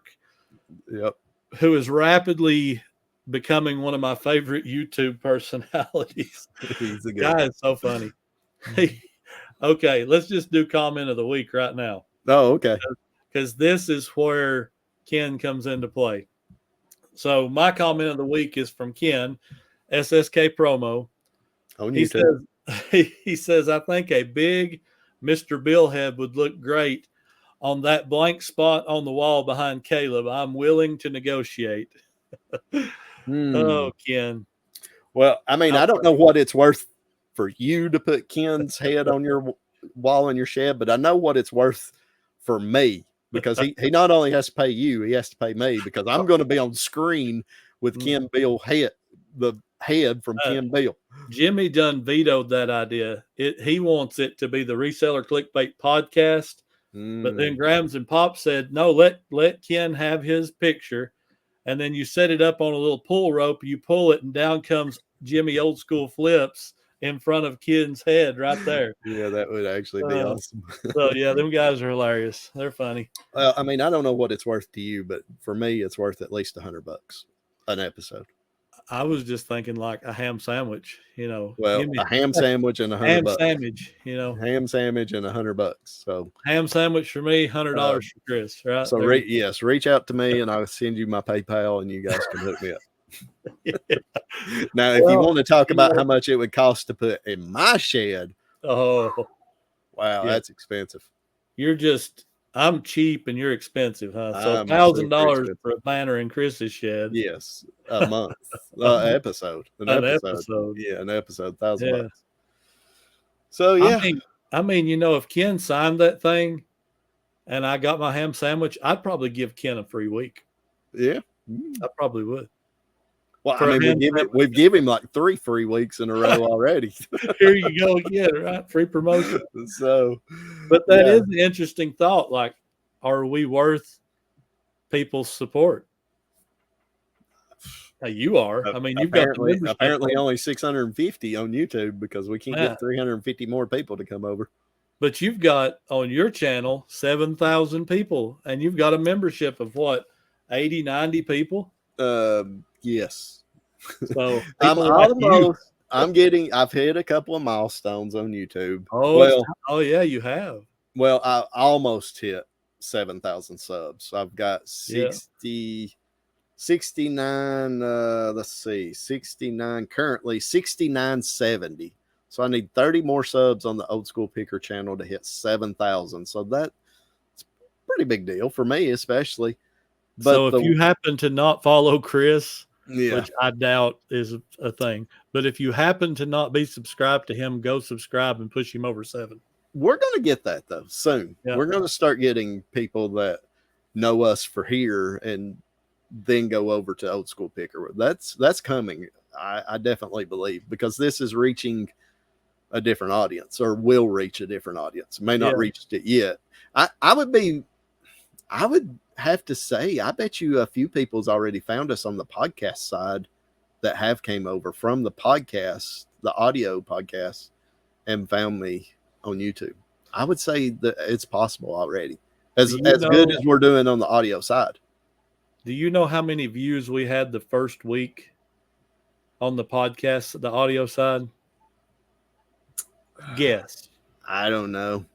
Yep. Who is rapidly becoming one of my favorite YouTube personalities. He's a good guy. Is so funny. Okay, let's just do comment of the week right now. Oh, okay. Because this is where Ken comes into play. So my comment of the week is from Ken, SSK Promo. On YouTube. He says, I think a big Mr. Billhead would look great on that blank spot on the wall behind Caleb. I'm willing to negotiate. Oh, Ken. Well, I mean, I don't know what it's worth for you to put Ken's head on your wall in your shed, but I know what it's worth for me because he not only has to pay you, he has to pay me because I'm going to be on screen with Ken Bill the head from Ken Bill. Jimmy done vetoed that idea. He wants it to be the Reseller Clickbait podcast. But then Grams and Pop said, no, let Ken have his picture. And then you set it up on a little pull rope. You pull it and down comes Jimmy Old School Flips in front of Ken's head right there. Yeah, that would actually be awesome. So, yeah, them guys are hilarious. They're funny. I mean, I don't know what it's worth to you, but for me, it's worth at least $100 an episode. I was just thinking like a ham sandwich, Well, a ham sandwich and $100. Ham sandwich, Ham sandwich and $100. So ham sandwich for me, $100 for Chris, right? So reach out to me and I'll send you my PayPal and you guys can hook me up. Now, if you want to talk about how much it would cost to put in my shed, that's expensive. I'm cheap and you're expensive, huh? So $1,000 for a banner in Chris's shed. Yes, a month, episode, an episode. Yeah, an episode, $1,000. So yeah, I mean, if Ken signed that thing, and I got my ham sandwich, I'd probably give Ken a free week. Yeah, I probably would. Well, I mean, we've given him like 3 free weeks in a row already. Here you go again, right? Free promotion. So, but that is an interesting thought. Like, are we worth people's support? You are. I mean, you've got the membership. Apparently only 650 on YouTube because we can't get 350 more people to come over. But you've got on your channel 7,000 people, and you've got a membership of what, 80, 90 people? Yes. So I've hit a couple of milestones on YouTube. Oh yeah, you have. Well, I almost hit 7,000 subs. I've got 69, let's see, 69, currently 6970. So I need 30 more subs on the Old School Picker channel to hit 7,000. So that's a pretty big deal for me, especially. But so if you happen to not follow Chris, which I doubt is a thing, but if you happen to not be subscribed to him, go subscribe and push him over 7. We're going to get that though soon. Yeah. We're going to start getting people that know us for here and then go over to Old School Picker. That's coming. I definitely believe, because this is reaching a different audience, or will reach a different audience. May not reached it yet. I would have to say, I bet you a few people's already found us on the podcast side that have came over from the podcast, the audio podcast, and found me on YouTube. I would say that it's possible already, as good as we're doing on the audio side. Do you know how many views we had the first week on the podcast, the audio side? Guess. I don't know.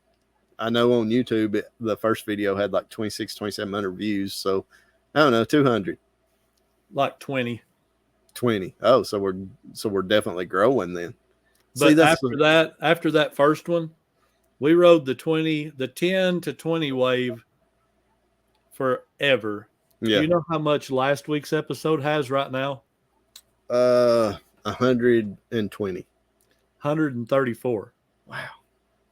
I know on YouTube, the first video had like 2,700 views. So I don't know, 200. Like 20. 20. Oh, so we're definitely growing then. But after that first one, we rode the 10 to 20 wave forever. Yeah. Do you know how much last week's episode has right now? 120. 134. Wow.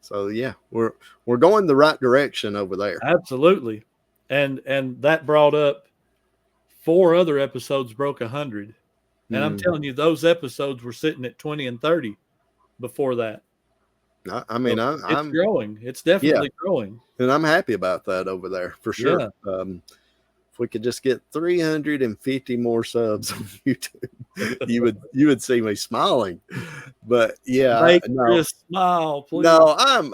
So yeah, we're going the right direction over there. Absolutely. And that brought up 4 other episodes broke 100. And I'm telling you, those episodes were sitting at 20 and 30 before that. I'm growing. It's definitely growing. And I'm happy about that over there for sure. Yeah. If we could just get 350 more subs on YouTube, you would see me smiling. But yeah, make Chris smile, please. No, I'm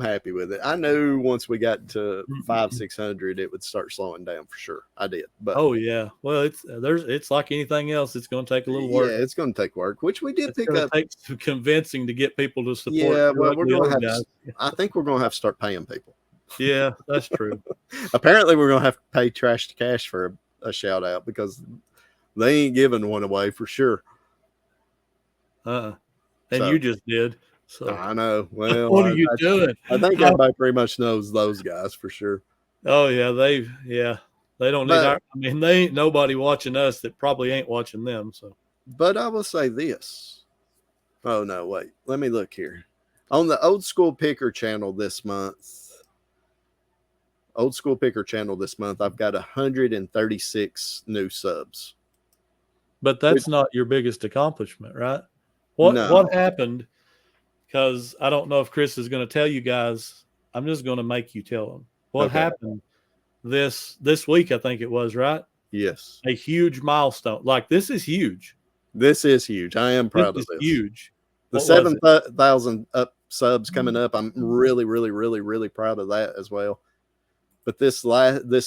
happy with it. I knew once we got to 500-600, it would start slowing down for sure. I did. But oh yeah, well it's like anything else. It's going to take a little work. Yeah, it's going to take work, which we did pick up. Take some convincing to get people to support. Yeah, well, we're going to have. I think we're going to have to start paying people. Yeah, that's true. Apparently, we're going to have to pay Trash to Cash for a shout out, because they ain't giving one away for sure. And you just did. So I know. Well, what are you doing? I think everybody pretty much knows those guys for sure. Oh yeah, they don't need our. I mean, they ain't nobody watching us that probably ain't watching them. So, but I will say this. Oh no, wait. Let me look here. On the Old School Picker channel this month. Old School Picker channel this month, I've got 136 new subs. But that's not your biggest accomplishment, right? What happened? Because I don't know if Chris is going to tell you guys. I'm just going to make you tell them what happened this week. I think it was, right? Yes. A huge milestone. Like, this is huge. This is huge. I am proud of this. Huge. The 7,000 subs coming up. I'm really, really, really, really proud of that as well. But this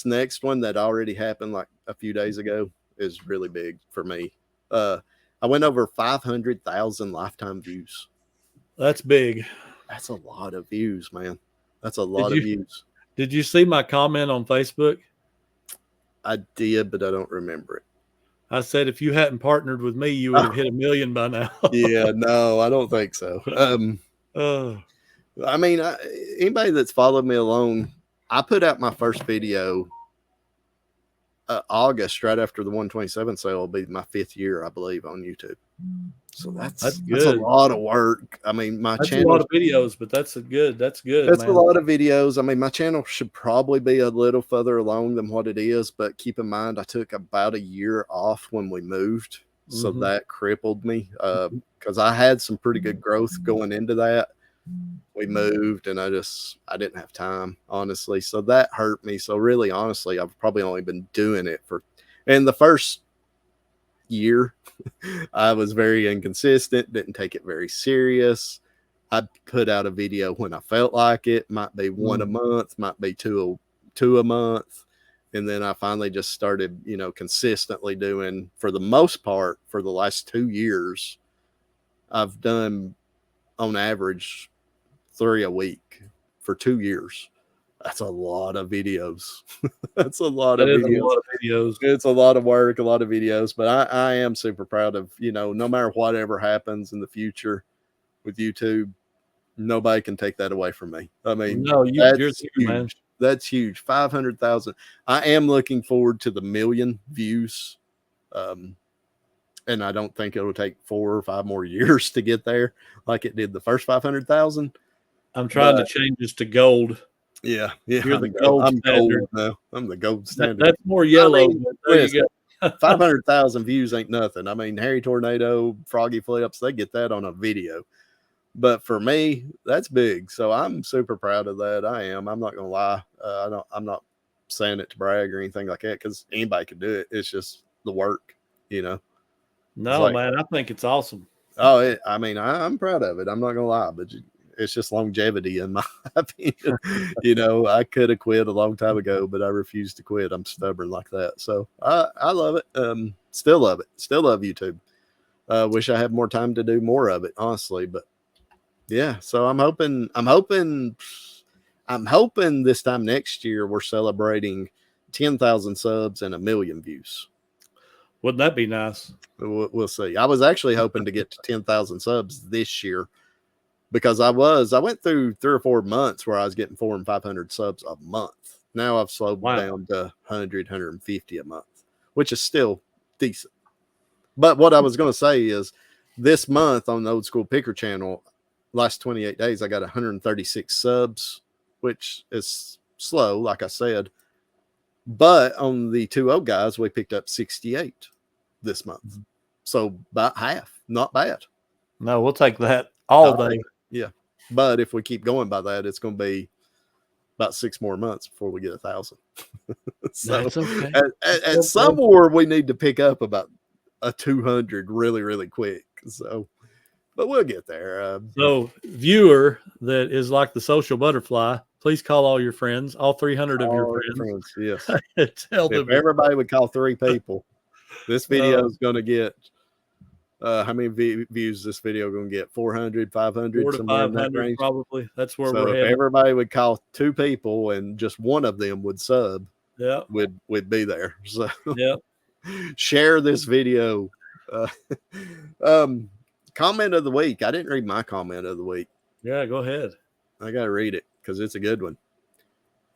next one that already happened like a few days ago is really big for me. I went over 500,000 lifetime views. That's big. That's a lot of views, man. That's a lot of views. Did you see my comment on Facebook? I did, but I don't remember it. I said, if you hadn't partnered with me, you would have hit 1 million by now. Yeah, no, I don't think so. I mean, anybody that's followed me along, I put out my first video August, right after the 127 sale. Will be my 5th year, I believe, on YouTube. So that's good. That's a lot of work. I mean, that's channel, a lot of videos, but that's good. That's good. That's man. A lot of videos. I mean, my channel should probably be a little further along than what it is, but keep in mind, I took about a year off when we moved. So that crippled me because I had some pretty good growth going into that. we moved, and I didn't have time, honestly. So that hurt me. So really, honestly, I've probably only been doing it in the first year. I was very inconsistent, didn't take it very serious. I'd put out a video when I felt like it. Might be one a month, might be two a month. And then I finally just started, consistently doing, for the most part, for the last 2 years, I've done on average 3 a week for 2 years. That's a lot of videos. That's a lot of videos. It's a lot of work, a lot of videos, but I am super proud of, no matter whatever happens in the future with YouTube, nobody can take that away from me. I mean, no, you're huge, man. That's huge. 500,000. I am looking forward to the 1 million views. And I don't think it'll take 4 or 5 more years to get there like it did the first 500,000. I'm trying to change this to gold. Yeah. You're the gold standard. Gold now. I'm the gold standard. That's more yellow. There you go. 500,000 views ain't nothing. I mean, Harry Tornado, Froggy Flips, they get that on a video. But for me, that's big. So I'm super proud of that. I am. I'm not gonna lie. I'm not saying it to brag or anything like that, because anybody could do it. It's just the work, No, man, I think it's awesome. Oh, I'm proud of it. I'm not gonna lie, but it's just longevity in my opinion. I could have quit a long time ago, but I refused to quit. I'm stubborn like that. So I love it. Still love it. Still love YouTube. Wish I had more time to do more of it, honestly. But yeah, so I'm hoping this time next year we're celebrating 10,000 subs and 1 million views. Wouldn't that be nice? We'll see. I was actually hoping to get to 10,000 subs this year, because I went through 3 or 4 months where I was getting 400 and 500 subs a month. Now I've slowed down to 100, 150 a month, which is still decent. But what I was going to say is, this month on the Old School Picker channel, last 28 days, I got 136 subs, which is slow, like I said. But on the 2 Old Guys, we picked up 68 this month. So about half. Not bad. No, we'll take that all day. Yeah. But if we keep going by that, it's going to be about 6 more months before we get 1,000. So that's okay. At some more, we need to pick up about a 200 really, really quick. So, but we'll get there. So, viewer that is like the social butterfly, please call all your friends, all 300 of your friends. Yes. Tell them. If everybody would call 3 people, this video is going to get, how many views is this video going to get? 400, 500, 400 to 500, probably. That's where we're headed. If everybody would call 2 people and just one of them would sub, we'd be there. So share this video. Comment of the week. I didn't read my comment of the week. Yeah, go ahead. I got to read it because it's a good one.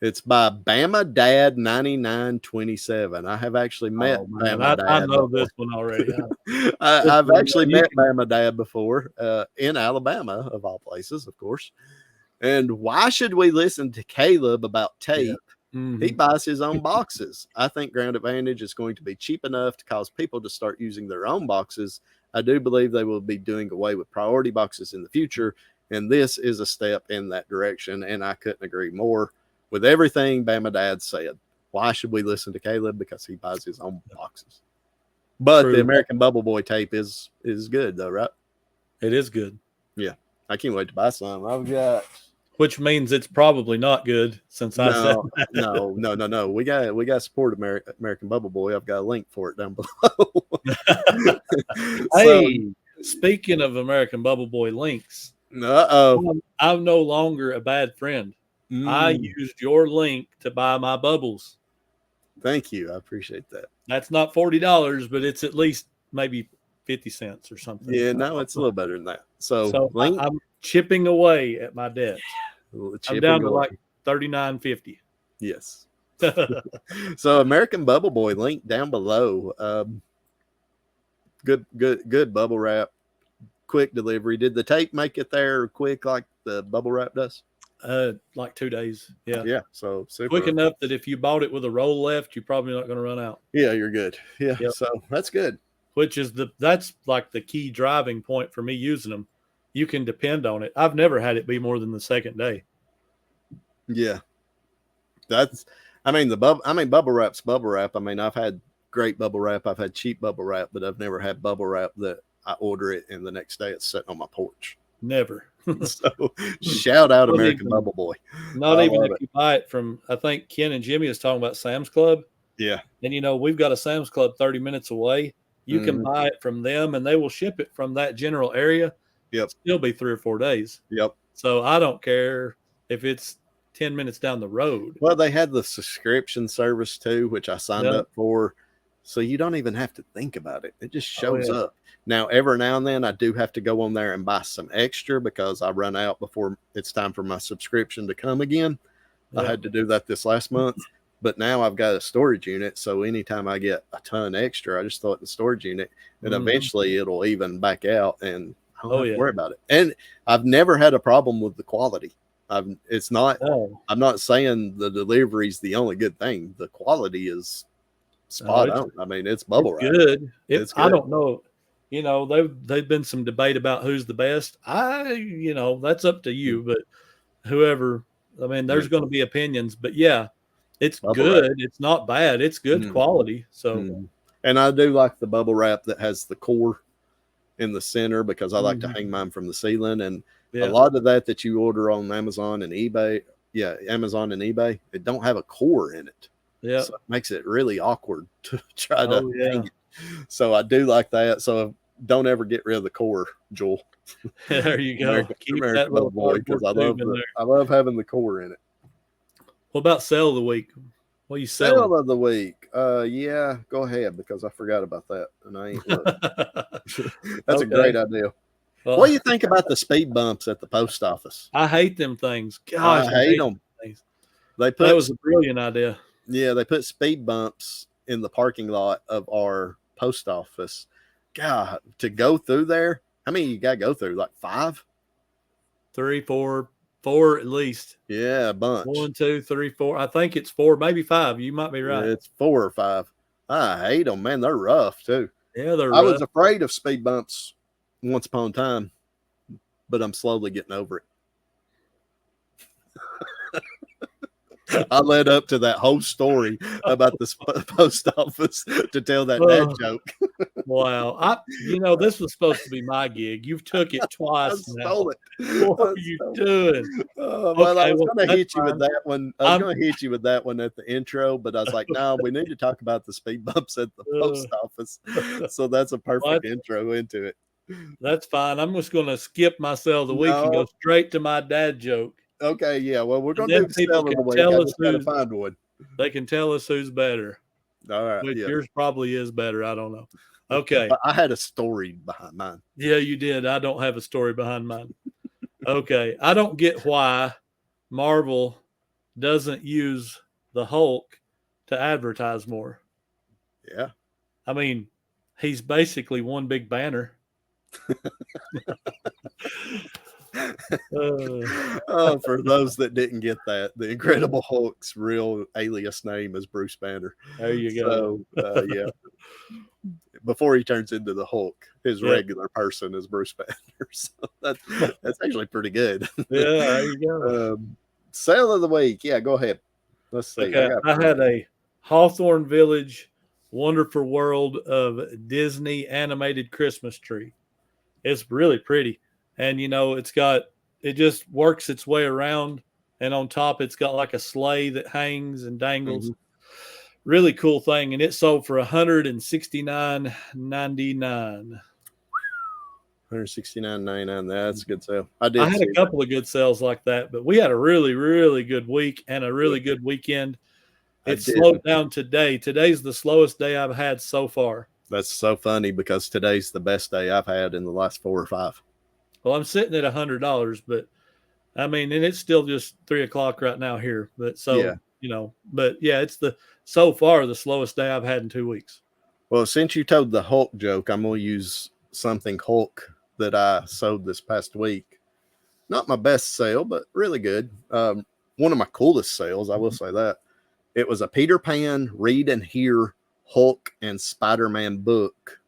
It's by Bama Dad 9927. I have actually met Bama Dad. I know this one already. I've actually met Bama Dad before, in Alabama, of all places, of course. And why should we listen to Caleb about tape? Yeah. Mm-hmm. He buys his own boxes. I think Ground Advantage is going to be cheap enough to cause people to start using their own boxes. I do believe they will be doing away with priority boxes in the future, and this is a step in that direction, and I couldn't agree more with everything Bama Dad said. Why should we listen to Caleb? Because he buys his own boxes. But the American Bubble Boy tape is good, though, right? It is good. Yeah. I can't wait to buy some. I've got... Which means it's probably not good, since I said that. No. We got to support American Bubble Boy. I've got a link for it down below. Hey, speaking of American Bubble Boy links, I'm no longer a bad friend. I used your link to buy my bubbles. Thank you. I appreciate that. That's not $40, but it's at least maybe 50 cents or something. Yeah, no, it's a little better than that. So I'm chipping away at my debt. I'm down to like $39.50. Yes. So American Bubble Boy, link down below. Good bubble wrap, quick delivery. Did the tape make it there quick like the bubble wrap does? Like 2 days. Yeah. So super quick enough that if you bought it with a roll left, you're probably not going to run out. Yeah, you're good. Yeah. Yep. So that's good. That's like the key driving point for me using them. you can depend on it. I've never had it be more than the second day. Yeah. Bubble wrap's bubble wrap. I mean, I've had great bubble wrap. I've had cheap bubble wrap, but I've never had bubble wrap that I order it and the next day it's sitting on my porch. Never. So shout out American Bubble Boy. Not even if you buy it from, I think Ken and Jimmy is talking about Sam's Club. Yeah. And, we've got a Sam's Club 30 minutes away. You can buy it from them and they will ship it from that general area. Yep. It'll be 3 or 4 days. Yep. So I don't care if it's 10 minutes down the road. Well, they had the subscription service too, which I signed up for. So you don't even have to think about it. It just shows up. Now, every now and then I do have to go on there and buy some extra because I run out before it's time for my subscription to come again. I had to do that this last month, but now I've got a storage unit. So anytime I get a ton extra, I just throw it in the storage unit and eventually it'll even back out and I don't have to worry about it. And I've never had a problem with the quality. I'm not saying the delivery is the only good thing. The quality is spot on. I mean, it's bubble wrap. Good. It's good. I don't know. They've been some debate about who's the best. That's up to you, but whoever, I mean, there's going to be opinions, but yeah, it's bubble good. Wrap. It's not bad. It's good quality. So, and I do like the bubble wrap that has the core in the center because I like to hang mine from the ceiling. And a lot of that you order on Amazon and eBay, it don't have a core in it. Yeah, so it makes it really awkward to try to hang it. So I do like that. So don't ever get rid of the core, Joel. There you go. Keep that little boy because I love having the core in it. What about sale of the week? What are you selling? Sale of the week. Yeah, go ahead because I forgot about that and I ain't looked. That's a great idea. Well, what do you think about the speed bumps at the post office? I hate them things. Gosh, I hate them. That was a brilliant idea. Yeah, they put speed bumps in the parking lot of our post office. God, to go through there, how many you got to go through? Like 5? 3, 4 at least. Yeah, a bunch. 1, 2, 3, 4. I think it's 4, maybe 5. You might be right. Yeah, it's 4 or 5. I hate them, man. They're rough too. Yeah, they're I rough. was afraid of speed bumps once upon a time, but I'm slowly getting over it. I led up to that whole story about the post office to tell that dad joke. Wow. This was supposed to be my gig. You've took it twice. I stole it. What are you doing? I was going to hit you with that one. I was going to hit you with that one at the intro, but I was like, no, we need to talk about the speed bumps at the post office. So that's a perfect intro into it. That's fine. I'm just going to skip my sale of the week and go straight to my dad joke. Okay, yeah. Well, we're going to do the sale of the week. I just got to find one. They can tell us who's better. All right. Which yours probably is better. I don't know. Okay. I had a story behind mine. Yeah, you did. I don't have a story behind mine. Okay. I don't get why Marvel doesn't use the Hulk to advertise more. Yeah. I mean, he's basically one big banner. For those that didn't get that, the Incredible Hulk's real alias name is Bruce Banner. There you go. So, yeah. Before he turns into the Hulk, his regular person is Bruce Banner. So that's actually pretty good. Yeah, there you go. Sale of the week. Yeah, go ahead. Let's see. Okay. I had a Hawthorne Village Wonderful World of Disney animated Christmas tree. It's really pretty. And, it just works its way around. And on top, it's got like a sleigh that hangs and dangles. Mm-hmm. Really cool thing. And it sold for $169.99. $169.99. That's a good sale. I had a couple of good sales like that, but we had a really, really good week and a really good weekend. It slowed down today. Today's the slowest day I've had so far. That's so funny because today's the best day I've had in the last 4 or 5. Well, I'm sitting at $100, but I mean, and it's still just 3:00 right now here. But it's so far the slowest day I've had in 2 weeks. Well, since you told the Hulk joke, I'm going to use something Hulk that I sold this past week. Not my best sale, but really good. One of my coolest sales, I will say that. It was a Peter Pan Read and Hear Hulk and Spider-Man book.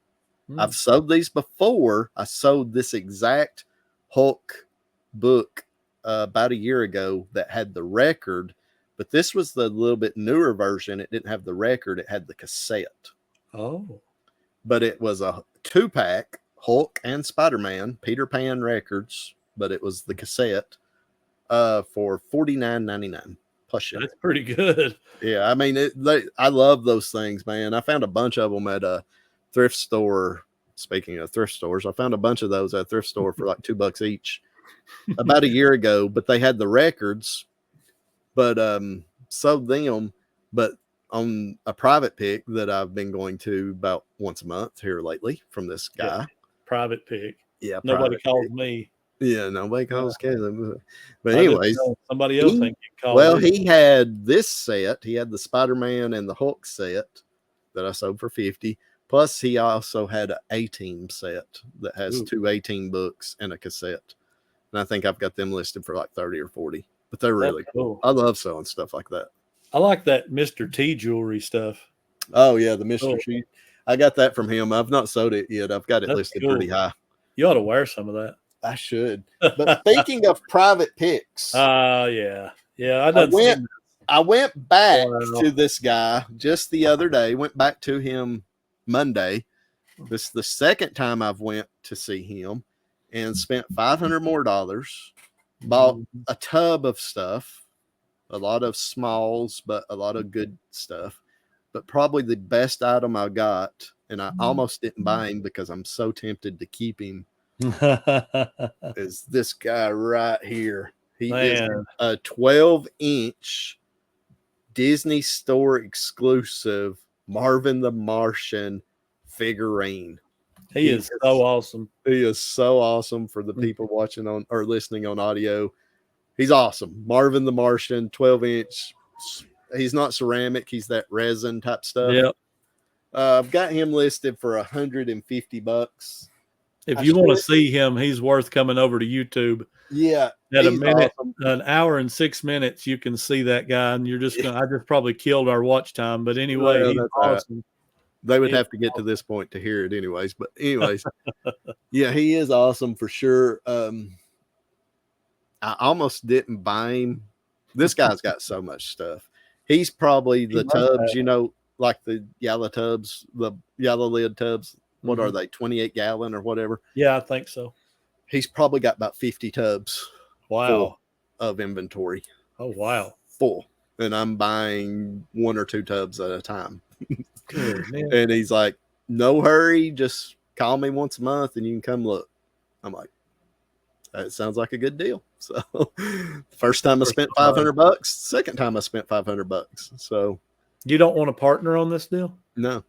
I've sold these before. I sold this exact Hulk book about a year ago that had the record, but this was the little bit newer version. It didn't have the record. It had the cassette. Oh. But it was a 2-pack, Hulk and Spider-Man, Peter Pan records, but it was the cassette for $49.99 plus shipping. That's pretty good. Yeah, I mean, I love those things, man. I found a bunch of them at a thrift store. Speaking of thrift stores, I found a bunch of those at a thrift store for like $2 each about a year ago, but they had the records, but sold them, but on a private pick that I've been going to about once a month here lately from this guy. Yeah, private pick. Yeah. Nobody calls me. Yeah, nobody calls Caleb. But anyways, somebody else think you call. Well, he had this set. He had the Spider-Man and the Hulk set that I sold for $50. Plus, he also had an A-Team set that has 2 A-Team books and a cassette. And I think I've got them listed for like 30 or 40. But they're really cool. I love selling stuff like that. I like that Mr. T jewelry stuff. Oh, yeah, the Mr. T. I got that from him. I've not sold it yet. I've got it listed pretty high. You ought to wear some of that. I should. But thinking of private picks. Yeah. I went back to this guy just the other day. Went back to him Monday. This is the second time I've went to see him and spent $500 more. Bought a tub of stuff, a lot of smalls, but a lot of good stuff. But probably the best item I got, and I almost didn't buy him because I'm so tempted to keep him, is this guy right here. He is a 12-inch Disney Store exclusive Marvin the Martian figurine. He is so awesome. He is so awesome for the people watching on or listening on audio. He's awesome. Marvin the Martian, 12-inch. He's not ceramic. He's that resin type stuff. Yep. I've got him listed for $150. If you want to see him, he's worth coming over to YouTube. Yeah. At a minute, an hour and 6 minutes, you can see that guy, and you're just I just probably killed our watch time. But anyway, he's awesome. Right. They would have to get to this point to hear it anyways. But anyways, yeah, he is awesome for sure. I almost didn't buy him. This guy's got so much stuff. He's probably the tubs, like the yellow tubs, the yellow lid tubs. What are they, 28 gallon or whatever? Yeah, I think so. He's probably got about 50 tubs full of inventory. Oh, wow. Full. And I'm buying 1 or 2 tubs at a time. Good, man. And he's like, no hurry, just call me once a month and you can come look. I'm like, that sounds like a good deal. So the first time I spent $500, second time I spent $500. So you don't want a partner on this deal? No.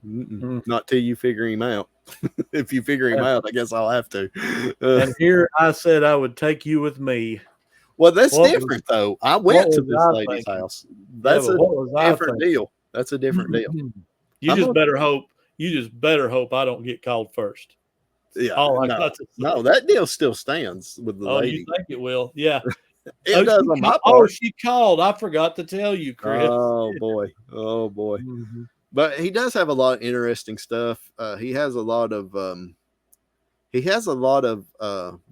Not till you figure him out. If you figure him out, I guess I'll have to. And here I said I would take you with me. Well, that's different, though. I went to this lady's house. That's a different deal. That's a different deal. You just better hope I don't get called first. Yeah. No, that deal still stands with the lady. You think it will? Yeah. It does on my part. Oh, she called. I forgot to tell you, Chris. Oh, boy. Mm-hmm. But he does have a lot of interesting stuff. He has a lot of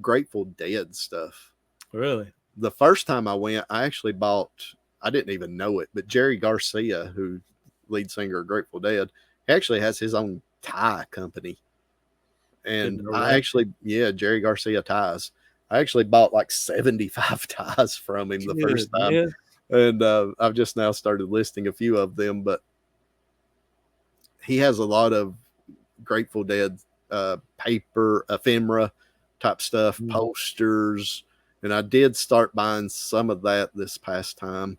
Grateful Dead stuff. Really? The first time I went, I actually bought, I didn't even know it, but Jerry Garcia, who lead singer of Grateful Dead, he actually has his own tie company. And Jerry Garcia ties. I actually bought like 75 ties from him the first time. Yeah. And I've just now started listing a few of them, but he has a lot of Grateful Dead paper, ephemera type stuff, posters. And I did start buying some of that this past time.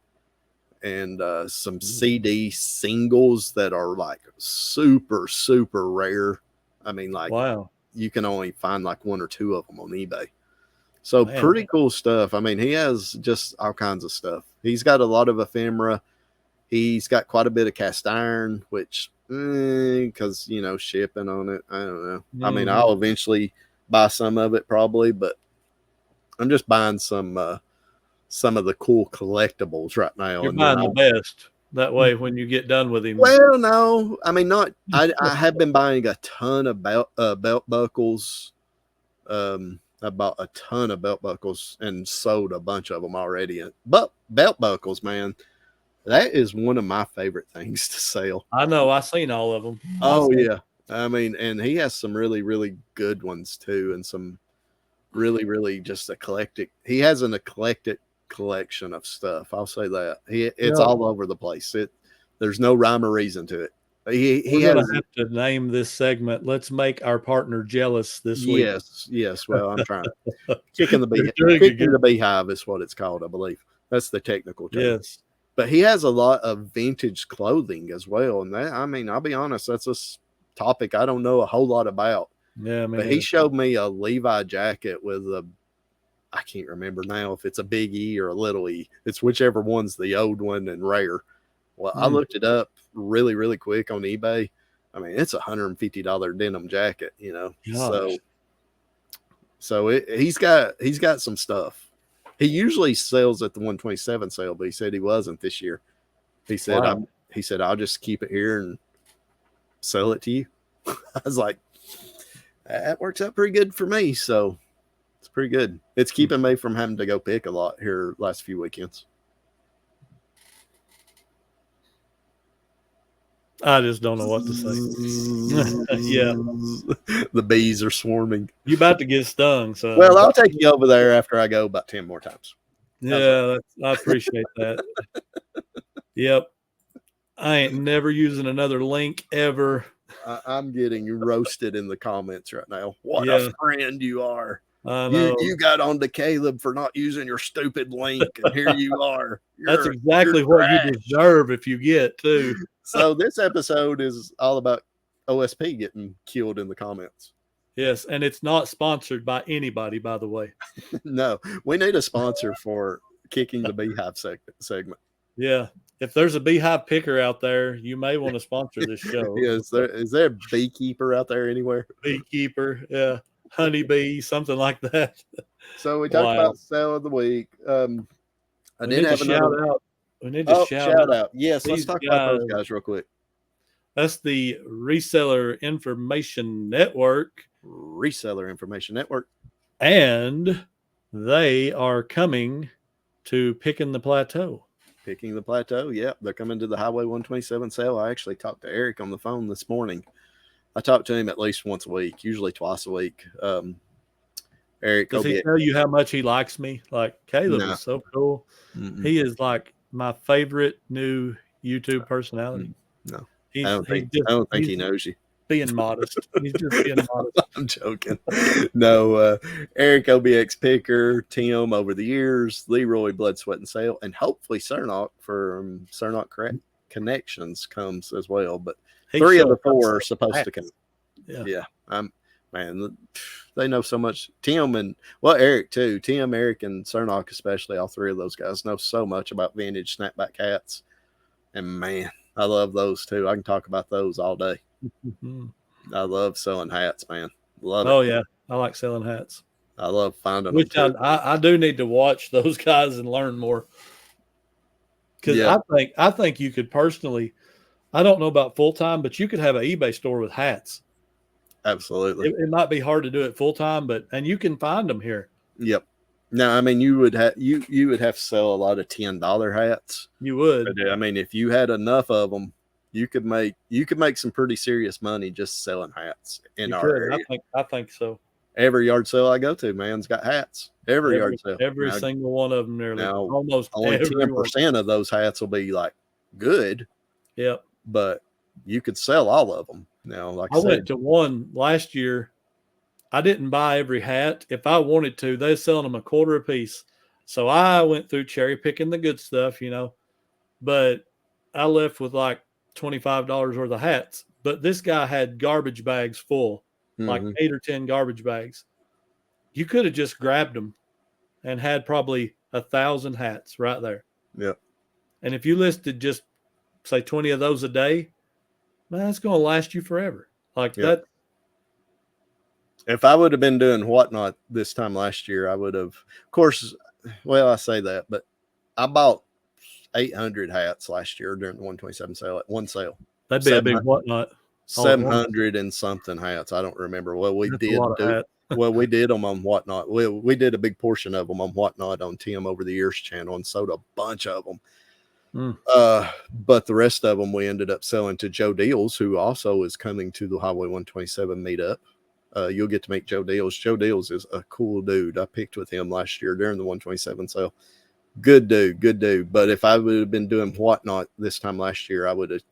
And some CD singles that are like super, super rare. I mean, like, wow, you can only find like 1 or 2 of them on eBay. So pretty cool stuff. I mean, he has just all kinds of stuff. He's got a lot of ephemera. He's got quite a bit of cast iron, which, because, shipping on it, I don't know. I mean, I'll eventually buy some of it probably, but I'm just buying some of the cool collectibles right now. You're buying the best. That way, when you get done with him. Well, no, I mean, not. I have been buying a ton of belt buckles I bought a ton of belt buckles and sold a bunch of them already. But belt buckles, man, that is one of my favorite things to sell. I know. I've seen all of them. Oh, yeah. I mean, and he has some really, really good ones too, and some really, really just eclectic. He has an eclectic collection of stuff. I'll say that. It's all over the place. There's no rhyme or reason to it. We're going to have to name this segment. Let's make our partner jealous this week. Yes. Well, I'm trying. Kicking the beehive is what it's called, I believe. That's the technical term. Yes. But he has a lot of vintage clothing as well. And that, I mean, I'll be honest, that's a topic I don't know a whole lot about. Yeah, man. But he showed me a Levi jacket with I can't remember now if it's a big E or a little E. It's whichever one's the old one and rare. Well, I looked it up really, really quick on eBay. I mean, it's $150 denim jacket, you know. Gosh. So he's got some stuff. He usually sells at the 127 sale, but he said he wasn't this year. He said, wow. I'll just keep it here and sell it to you. I was like, that works out pretty good for me. So it's pretty good. It's keeping me from having to go pick a lot here last few weekends. I just don't know what to say. Yeah. The bees are swarming. You about to get stung. So well, I'll take you over there after I go about 10 more times. Yeah, I appreciate that. Yep. I ain't never using another link ever. I'm getting roasted in the comments right now. What a friend you are. I know. You got on to Caleb for not using your stupid link, and here you are. That's exactly what you deserve if you get, too. So this episode is all about OSP getting killed in the comments. Yes, and it's not sponsored by anybody, by the way. No, we need a sponsor for Kicking the Beehive segment. Yeah. If there's a beehive picker out there, you may want to sponsor this show. Yeah, is there a beekeeper out there anywhere? Beekeeper, yeah. Honeybee, something like that. So we talked about sale of the week. I did have another shout out. We need to shout out. Yes, let's talk about those guys real quick. That's the Reseller Information Network. Reseller Information Network. And they are coming to Pickin the Plateau. Picking the Plateau, yeah. They're coming to the Highway 127 sale. I actually talked to Eric on the phone this morning. I talk to him at least once a week, usually twice a week. Eric, does he tell you how much he likes me? Like, Caleb is so cool. Mm-mm. He is like my favorite new YouTube personality. No, I don't think he knows you. Being modest. He's just being modest. I'm joking. No, Eric, OBX Picker, Tim over the years, Leroy, Blood, Sweat, and Sale, and hopefully Cernock from Cernock Connections comes as well. But 3 of the 4 are supposed to come. Yeah. Man, they know so much. Tim and Eric too. Tim, Eric, and Cernock especially. All 3 of those guys know so much about vintage snapback hats, and man, I love those too. I can talk about those all day. I love selling hats, man. Love it. Oh yeah, I like selling hats. I love finding them. Which I do need to watch those guys and learn more. Because I think you could personally. I don't know about full time, but you could have an eBay store with hats. Absolutely. It might be hard to do it full time, and you can find them here. Yep. No, I mean you would have to sell a lot of $10 hats. You would. But, I mean, if you had enough of them, you could make some pretty serious money just selling hats in our area. I think so. Every yard sale I go to, man's got hats. Every yard sale. Every single one of them nearly. Now, almost only 10% of those hats will be like good. Yep. But you could sell all of them. Now, like I went to one last year. I didn't buy every hat. If I wanted to, they're selling them $0.25 a piece. So I went through cherry picking the good stuff, but I left with like $25 worth of hats. But this guy had garbage bags full, like 8 or 10 garbage bags. You could have just grabbed them and had probably 1,000 hats right there. Yep. And if you listed just say 20 of those a day, man, it's going to last you forever. Like that. If I would have been doing Whatnot this time last year, I would have, of course, I say that, but I bought 800 hats last year during the 127 sale at one sale. That'd be a big Whatnot. 700 and something hats. I don't remember. Well, we did Well, we did them on Whatnot. We did a big portion of them on Whatnot on Tim Over the Years channel and sold a bunch of them. But the rest of them we ended up selling to Joe Deals, who also is coming to the Highway 127 meetup. You'll get to meet Joe Deals. Joe Deals is a cool dude. I picked with him last year during the 127 sale. Good dude. But if I would have been doing Whatnot this time last year, I would have,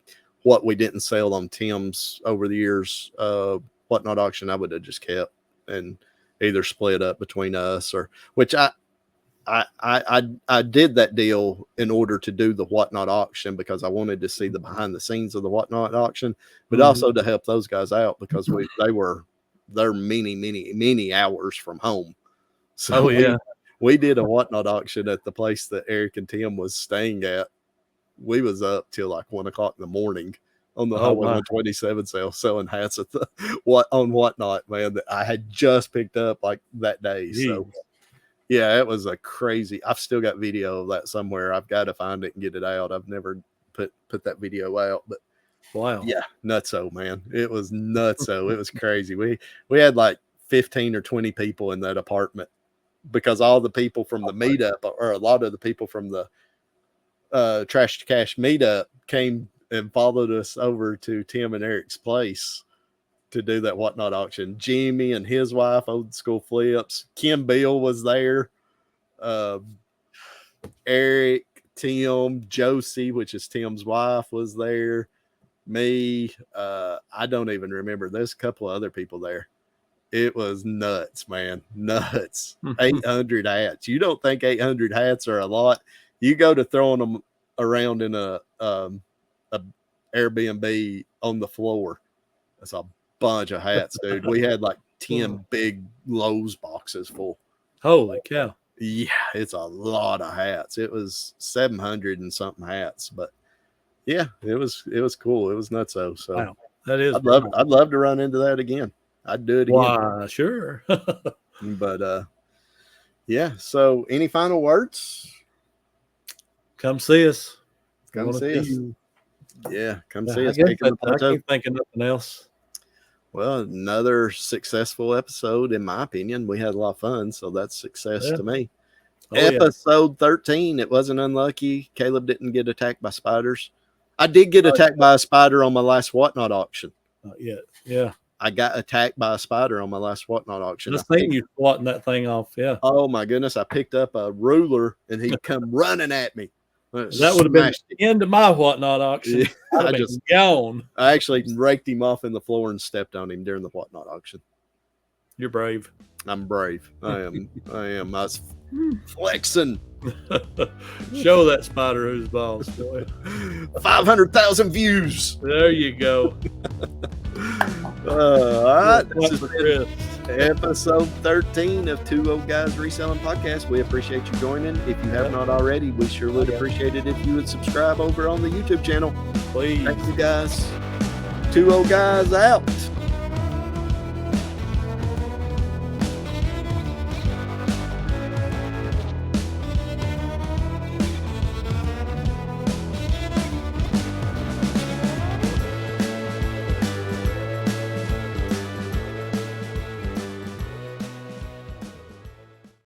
what we didn't sell on Tim's Over the Years Whatnot auction, I would have just kept and either split up between us, or which I did that deal in order to do the Whatnot auction because I wanted to see the behind the scenes of the Whatnot auction, but also to help those guys out because they're many hours from home. So we did a Whatnot auction at the place that Eric and Tim was staying at. We was up till like 1 o'clock in the morning on the Highway 127 sale, selling hats at the on Whatnot, man, that I had just picked up like that day. Jeez. So yeah, it was a crazy. I've still got video of that somewhere. I've got to find it and get it out. I've never put that video out, but wow, yeah, nutso, man. It was nutso. It was crazy. We had like 15 or 20 people in that apartment because all the people from the meetup, or a lot of the people from the Trash to Cash meetup, came and followed us over to Tim and Eric's place to do that Whatnot auction. Jimmy and his wife, Old School Flips. Kim Bill was there. Eric, Tim, Josie, which is Tim's wife, was there. Me, I don't even remember. There's a couple of other people there. It was nuts, man. Nuts. 800 hats. You don't think 800 hats are a lot? You go to throwing them around in a Airbnb on the floor. That's a bunch of hats, dude. We had like 10 big Lowe's boxes full. Holy cow. Yeah, it's a lot of hats. It was 700 and something hats, but yeah, it was cool. It was nutso. So wow. That is I'd love to run into that again. I'd do it again. Wow, sure. But yeah, so any final words? Come see us. Come see us. Yeah, come see us. I can't think of nothing else. Well, another successful episode, in my opinion. We had a lot of fun, so that's success to me. Episode 13. It wasn't unlucky. Caleb didn't get attacked by spiders. I did get attacked by a spider on my last Whatnot auction. Yeah. I got attacked by a spider on my last Whatnot auction. I seen you swatting that thing off. Yeah. Oh my goodness! I picked up a ruler and he'd come running at me. That would have been the end of my Whatnot auction. I just gone. I actually raked him off in the floor and stepped on him during the Whatnot auction. You're brave. I'm brave. I am. I was flexing. Show that spider who's boss. 500,000 views. There you go. All right. This is episode 13 of Two Old Guys Reselling Podcast. We appreciate you joining. If you have not already, we sure would appreciate it if you would subscribe over on the YouTube channel. Please. Thank you, guys. Two Old Guys out.